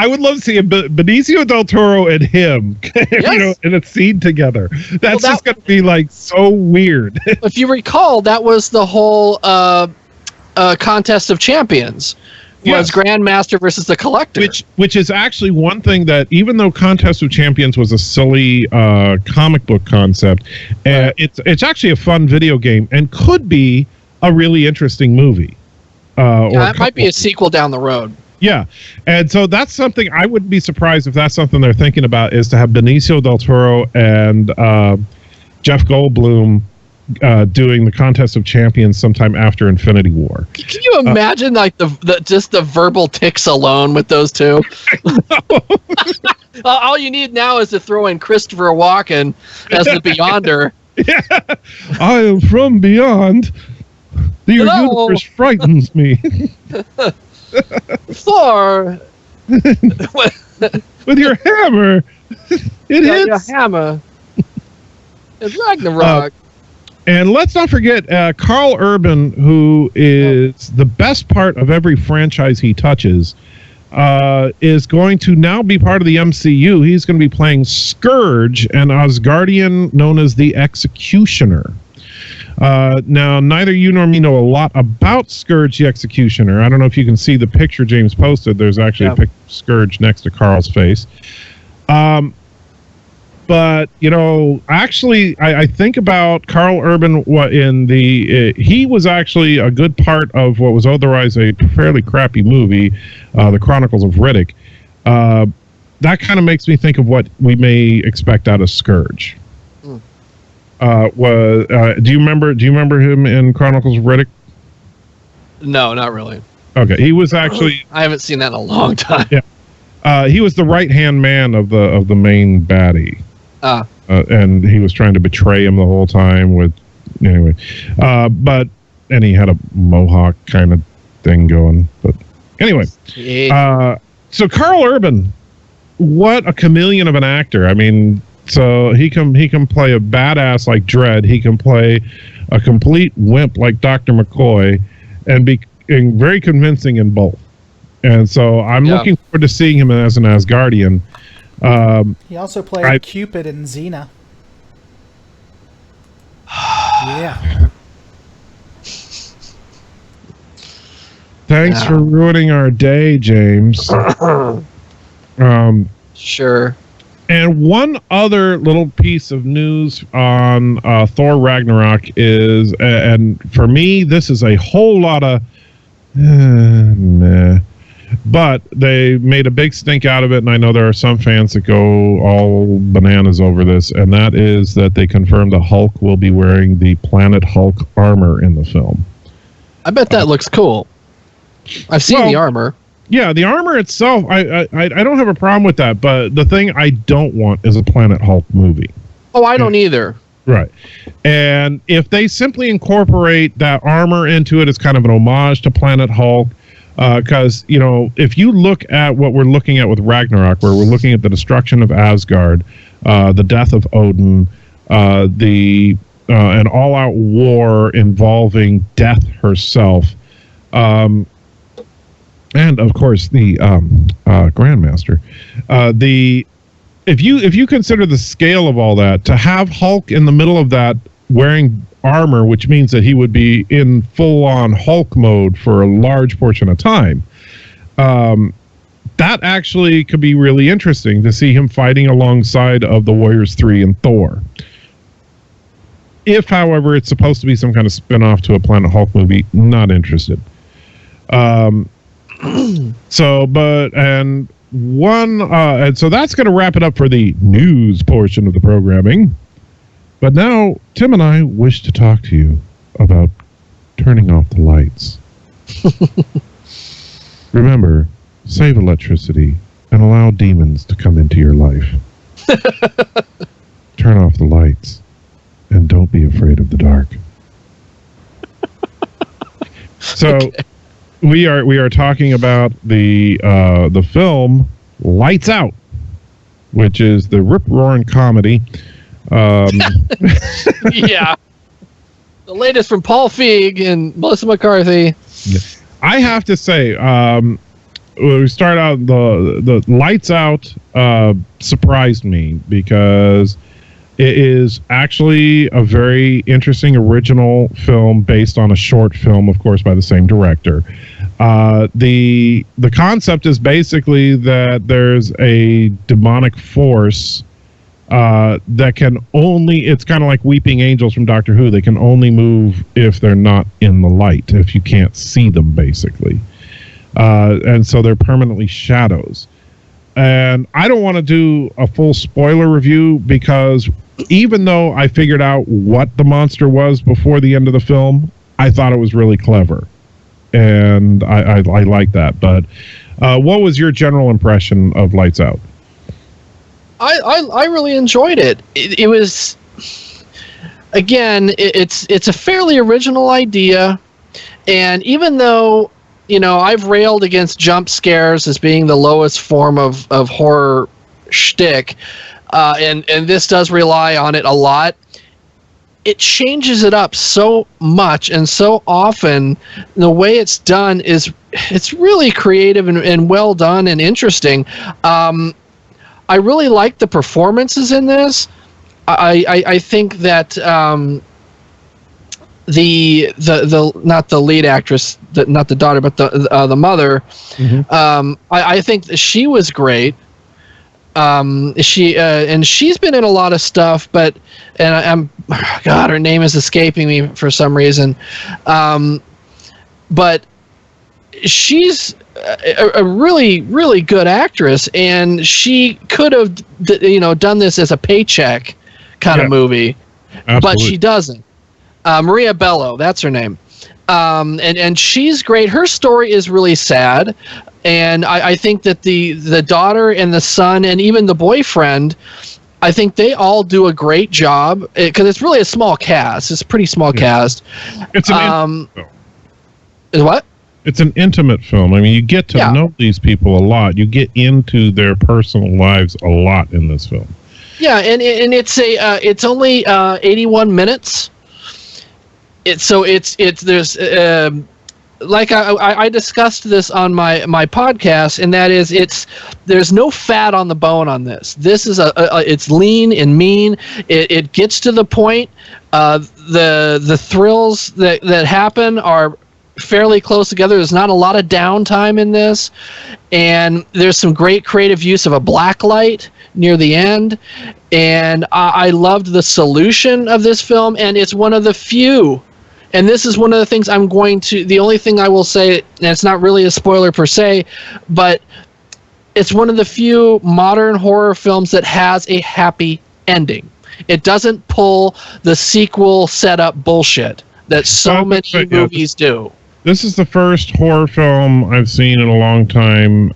would love to see Benicio del Toro and him, in a scene together. That's just going to be like so weird. If you recall, that was the whole Contest of Champions. Was Grandmaster versus the Collector, which is actually one thing that, even though Contest of Champions was a silly comic book concept, it's actually a fun video game and could be a really interesting movie. It might be a sequel down the road. Yeah, and so that's something I wouldn't be surprised if that's something they're thinking about, is to have Benicio del Toro and Jeff Goldblum doing the Contest of Champions sometime after Infinity War. Can you imagine just the verbal tics alone with those two? All you need now is to throw in Christopher Walken as the Beyonder. Yeah. I am from beyond. Your universe frightens me. Thor, with your hammer, it hits. Your hammer. It's Ragnarok. And let's not forget Carl Urban, who is the best part of every franchise he touches, is going to now be part of the MCU. He's going to be playing Scourge, an Asgardian known as the Executioner. Now, neither you nor me know a lot about Scourge the Executioner. I don't know if you can see the picture James posted. There's actually a picture of Scourge next to Carl's face. But, actually, I think about Carl Urban he was actually a good part of what was otherwise a fairly crappy movie, The Chronicles of Riddick. That kind of makes me think of what we may expect out of Scourge. Do you remember him in Chronicles of Riddick? No, not really. Okay, he was actually... I haven't seen that in a long time. Yeah. He was the right-hand man of the main baddie. And he was trying to betray him the whole time and he had a mohawk kind of thing going. But anyway, so Carl Urban, what a chameleon of an actor. I mean, so he can play a badass like Dredd. He can play a complete wimp like Dr. McCoy, and be very convincing in both. And so I'm looking forward to seeing him as an Asgardian. He also played Cupid in Xena. Yeah. Thanks for ruining our day, James. Sure. And one other little piece of news on Thor Ragnarok is, and for me, this is a whole lot of meh. But they made a big stink out of it, and I know there are some fans that go all bananas over this, and that is that they confirmed the Hulk will be wearing the Planet Hulk armor in the film. I bet that looks cool. I've seen the armor. Yeah, the armor itself, I don't have a problem with that, but the thing I don't want is a Planet Hulk movie. Oh, I don't either. Right. And if they simply incorporate that armor into it as kind of an homage to Planet Hulk, because, if you look at what we're looking at with Ragnarok, where we're looking at the destruction of Asgard, the death of Odin, an all-out war involving Death herself, and of course the Grandmaster. If you consider the scale of all that, to have Hulk in the middle of that wearing armor, which means that he would be in full-on Hulk mode for a large portion of time, that actually could be really interesting to see him fighting alongside of the Warriors 3 and Thor. If, however, it's supposed to be some kind of spin-off to a Planet Hulk movie, not interested. So that's going to wrap it up for the news portion of the programming. But now, Tim and I wish to talk to you about turning off the lights. Remember, save electricity and allow demons to come into your life. Turn off the lights and don't be afraid of the dark. So, we are talking about the film Lights Out, which is the rip-roaring comedy. Yeah. The latest from Paul Feig and Melissa McCarthy. I have to say, we start out, the Lights Out surprised me because it is actually a very interesting original film based on a short film, of course, by the same director. The concept is basically that there's a demonic force that can only, it's kind of like weeping angels from Doctor Who. They can only move if they're not in the light, if you can't see them, basically. And so they're permanently shadows. And I don't want to do a full spoiler review because even though I figured out what the monster was before the end of the film, I thought it was really clever. And I like that. But what was your general impression of Lights Out? I really enjoyed it. It was, again, it's a fairly original idea, and even though I've railed against jump scares as being the lowest form of horror shtick, and this does rely on it a lot, it changes it up so much and so often. The way it's done it's really creative and well done and interesting. I really like the performances in this. I think that the not the lead actress, not the daughter, but the mother. Mm-hmm. I think that she was great. She's been in a lot of stuff, but God, her name is escaping me for some reason. But she's a really, really good actress, and she could have, done this as a paycheck kind of movie, absolutely. But she doesn't. Maria Bello, that's her name. And she's great. Her story is really sad. And I think that the daughter and the son and even the boyfriend, I think they all do a great job, because it's really a small cast. It's a pretty small cast. It's an intimate film. Is what? It's an intimate film. I mean, you get to know these people a lot. You get into their personal lives a lot in this film. Yeah, and it's only 81 minutes. Like I discussed this on my podcast, and that is there's no fat on the bone on this. This is it's lean and mean. It gets to the point. The thrills that happen are fairly close together. There's not a lot of downtime in this, and there's some great creative use of a black light near the end, and I loved the solution of this film, and it's one of the few. And this is one of the things the only thing I will say, and it's not really a spoiler per se, but it's one of the few modern horror films that has a happy ending. It doesn't pull the sequel setup bullshit that so many movies do. This is the first horror film I've seen in a long time.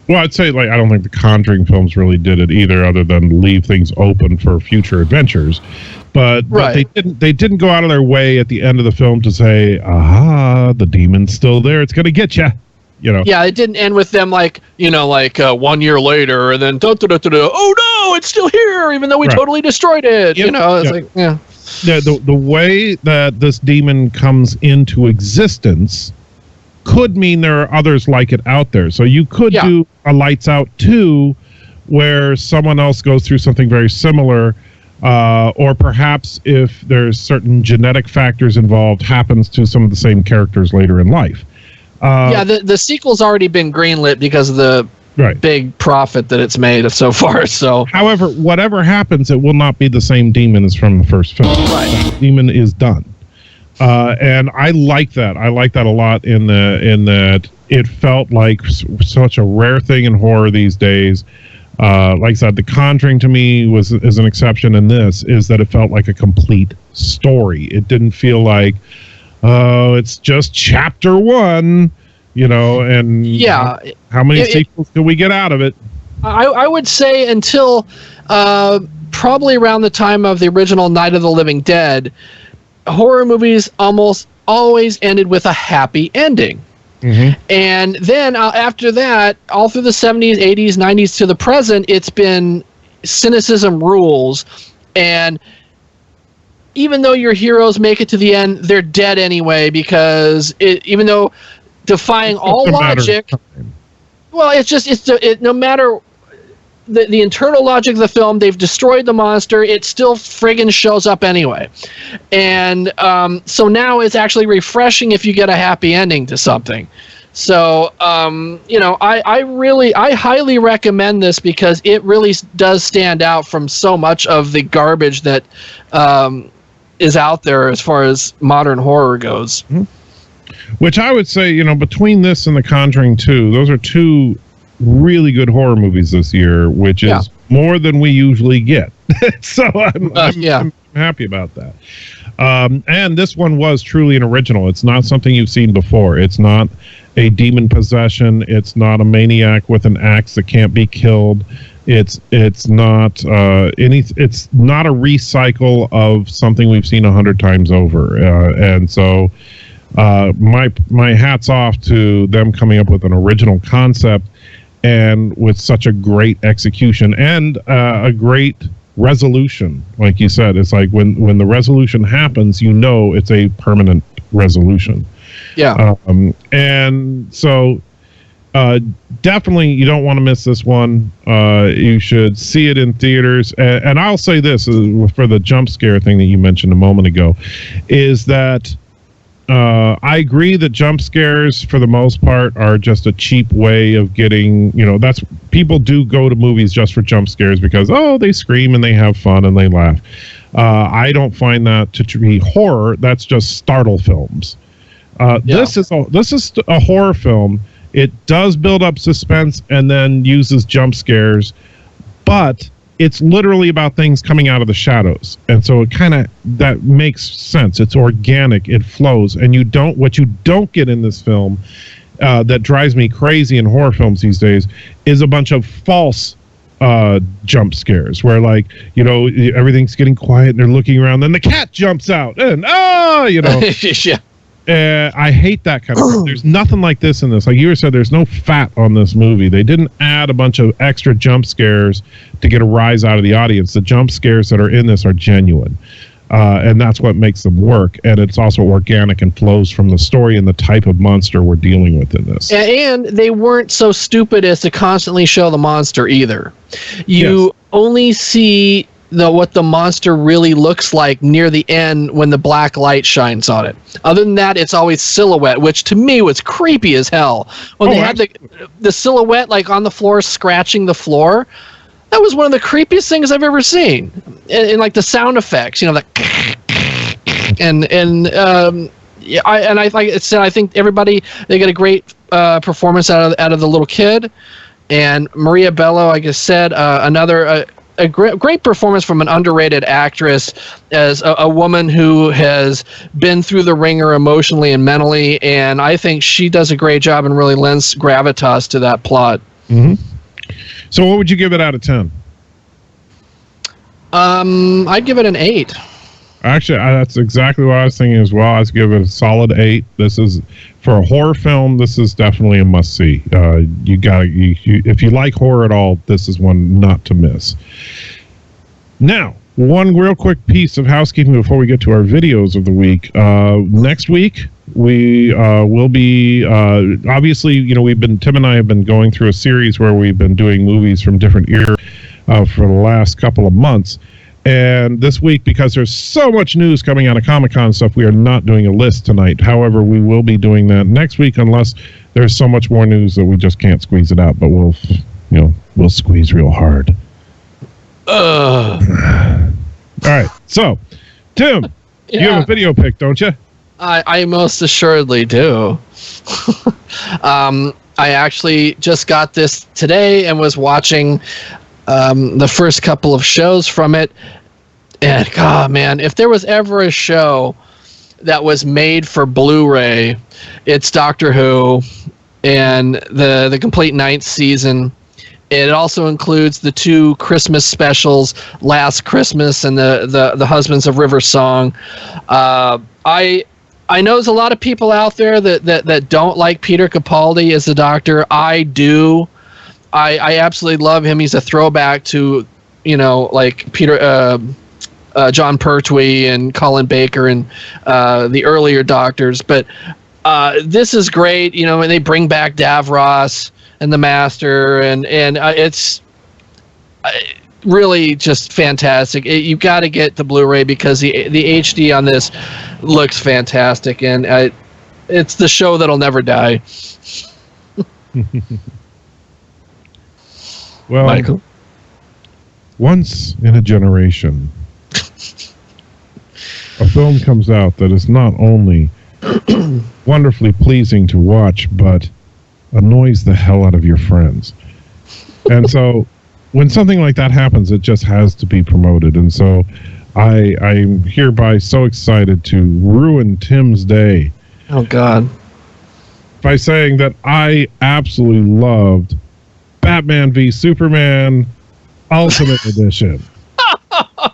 Well, I'd say, I don't think the Conjuring films really did it either, other than leave things open for future adventures. But they didn't go out of their way at the end of the film to say, "Aha, the demon's still there. It's gonna get you." Yeah, it didn't end with them 1 year later, and then oh no, it's still here, even though we totally destroyed it. The way that this demon comes into existence could mean there are others like it out there. So you could do a Lights Out 2 where someone else goes through something very similar, or perhaps if there's certain genetic factors involved, happens to some of the same characters later in life. The sequel's already been greenlit because of the big profit that it's made so far. So, however, whatever happens, it will not be the same demon as from the first film. Right, the demon is done. And I like that. I like that a lot in that it felt like such a rare thing in horror these days. Like I said, The Conjuring to me is an exception in this, is that it felt like a complete story. It didn't feel like, it's just chapter 1, and how many sequels can we get out of it? I would say until probably around the time of the original Night of the Living Dead, horror movies almost always ended with a happy ending. Mm-hmm. And then after that, all through the 70s, 80s, 90s to the present, it's been cynicism rules. And even though your heroes make it to the end, they're dead anyway, because even though defying all logic, well, no matter the internal logic of the film, they've destroyed the monster, it still friggin' shows up anyway. And so now it's actually refreshing if you get a happy ending to something. So, I highly recommend this, because it really does stand out from so much of the garbage that is out there as far as modern horror goes. Mm-hmm. Which I would say, between this and The Conjuring 2, those are two really good horror movies this year, which is more than we usually get. So I'm happy about that. And this one was truly an original. It's not something you've seen before. It's not a demon possession. It's not a maniac with an axe that can't be killed. It's not it's not a recycle of something we've seen 100 times over. And so my hat's off to them coming up with an original concept, and with such a great execution and a great resolution. Like you said, it's like when the resolution happens, it's a permanent resolution. Yeah. And so definitely you don't want to miss this one. You should see it in theaters. And I'll say this for the jump scare thing that you mentioned a moment ago, is that I agree that jump scares, for the most part, are just a cheap way of getting, that's people do go to movies just for jump scares because, they scream and they have fun and they laugh. I don't find that to be horror. That's just startle films. This is a horror film. It does build up suspense and then uses jump scares, but it's literally about things coming out of the shadows. And so that makes sense. It's organic. It flows. And what you don't get in this film that drives me crazy in horror films these days is a bunch of false jump scares where everything's getting quiet and they're looking around. Then the cat jumps out and, yeah. I hate that kind of stuff. There's nothing like this in this. Like you said, there's no fat on this movie. They didn't add a bunch of extra jump scares to get a rise out of the audience. The jump scares that are in this are genuine. And that's what makes them work. And it's also organic and flows from the story and the type of monster we're dealing with in this. And they weren't so stupid as to constantly show the monster either. You only see what the monster really looks like near the end when the black light shines on it. Other than that, it's always silhouette, which to me was creepy as hell. When they had the silhouette on the floor scratching the floor, that was one of the creepiest things I've ever seen. And the sound effects, I think everybody, they get a great performance out of the little kid, and Maria Bello, like I said, another. A great performance from an underrated actress as a woman who has been through the ringer emotionally and mentally, and I think she does a great job and really lends gravitas to that plot. Mm-hmm. So what would you give it out of 10? I'd give it an 8. Actually, that's exactly what I was thinking as well. I'd give it a solid 8. This is, for a horror film, this is definitely a must-see. If you like horror at all, this is one not to miss. Now, one real quick piece of housekeeping before we get to our videos of the week. Next week, we will be, obviously, Tim and I have been going through a series where we've been doing movies from different eras for the last couple of months. And this week, because there's so much news coming out of Comic-Con stuff, we are not doing a list tonight. However, we will be doing that next week unless there's so much more news that we just can't squeeze it out. But we'll squeeze real hard. All right. So, Tim, you have a video pick, don't you? I most assuredly do. I actually just got this today and was watching the first couple of shows from it. And God, man, if there was ever a show that was made for Blu-ray, it's Doctor Who and the complete 9th season. It also includes the 2 Christmas specials, Last Christmas and the Husbands of River Song. I know there's a lot of people out there that don't like Peter Capaldi as the Doctor. I do. I absolutely love him. He's a throwback to, Peter, John Pertwee and Colin Baker and the earlier Doctors. But this is great, and they bring back Davros and the Master, and it's really just fantastic. You've got to get the Blu-ray because the HD on this looks fantastic, and it's the show that'll never die. Well, Michael? Once in a generation, a film comes out that is not only wonderfully pleasing to watch, but annoys the hell out of your friends. And so when something like that happens, it just has to be promoted. And so I'm hereby so excited to ruin Tim's day. Oh, God. By saying that I absolutely loved Batman v Superman Ultimate Edition. Oh,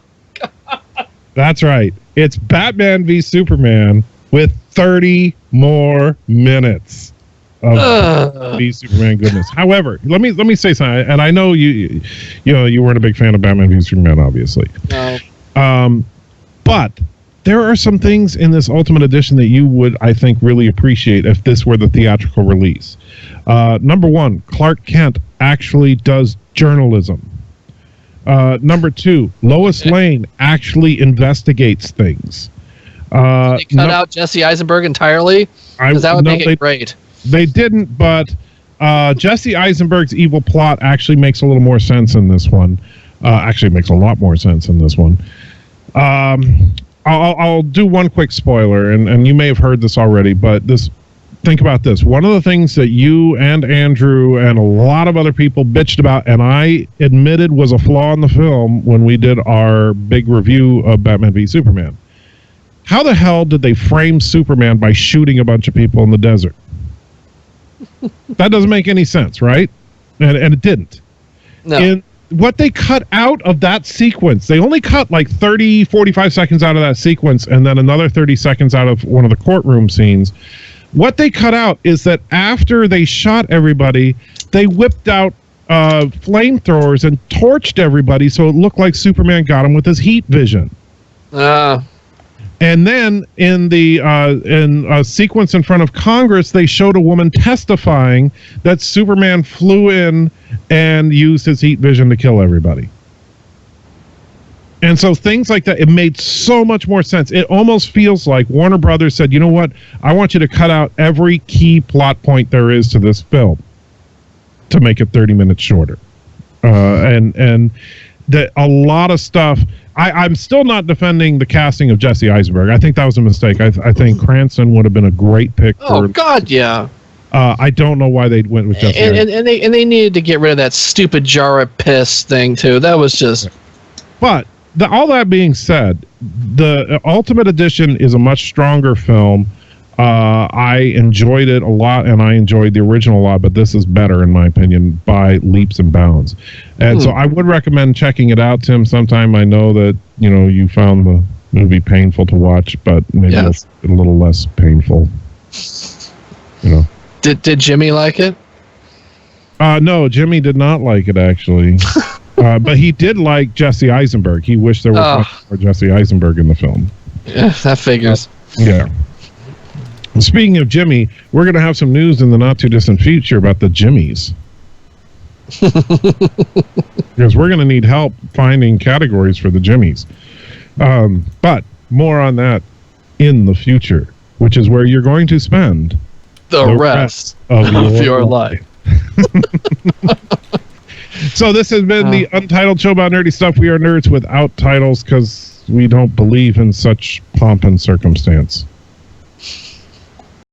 that's right. It's Batman v Superman with 30 more minutes of v Superman goodness. However, let me say something, and I know you weren't a big fan of Batman v Superman, obviously. No. But there are some things in this Ultimate Edition that you would, I think, really appreciate if this were the theatrical release. Number 1, Clark Kent actually does journalism. Number 2, Lois Lane actually investigates things. They cut out Jesse Eisenberg entirely? Because that would make it great. They didn't, but Jesse Eisenberg's evil plot actually makes a little more sense in this one. Actually makes a lot more sense in this one. I'll do one quick spoiler, and you may have heard this already, but think about this. One of the things that you and Andrew and a lot of other people bitched about, and I admitted was a flaw in the film when we did our big review of Batman v Superman. How the hell did they frame Superman by shooting a bunch of people in the desert? That doesn't make any sense, right? And it didn't. No. And what they cut out of that sequence, they only cut like 30, 45 seconds out of that sequence and then another 30 seconds out of one of the courtroom scenes. What they cut out is that after they shot everybody, they whipped out flamethrowers and torched everybody so it looked like Superman got him with his heat vision. And then in a sequence in front of Congress, they showed a woman testifying that Superman flew in and used his heat vision to kill everybody. And so things like that, it made so much more sense. It almost feels like Warner Brothers said, you know what? I want you to cut out every key plot point there is to this film to make it 30 minutes shorter. And that a lot of stuff... I'm still not defending the casting of Jesse Eisenberg. I think that was a mistake. I think Cranston would have been a great pick. Oh, God, yeah. I don't know why they went with Jesse Eisenberg. And they needed to get rid of that stupid jar of piss thing, too. That was just... But... all that being said, the Ultimate Edition is a much stronger film. I enjoyed it a lot, and I enjoyed the original a lot, but this is better, in my opinion, by leaps and bounds. And so I would recommend checking it out, Tim, sometime. I know that, you found the movie painful to watch, but maybe a little less painful. Did Jimmy like it? No, Jimmy did not like it, actually. But he did like Jesse Eisenberg. He wished there was much more Jesse Eisenberg in the film. Yeah, that figures. Yeah. Speaking of Jimmy, we're going to have some news in the not-too-distant future about the Jimmies. Because we're going to need help finding categories for the Jimmies. But more on that in the future, which is where you're going to spend the rest of your life. So this has been the Untitled Show about nerdy stuff. We are nerds without titles because we don't believe in such pomp and circumstance.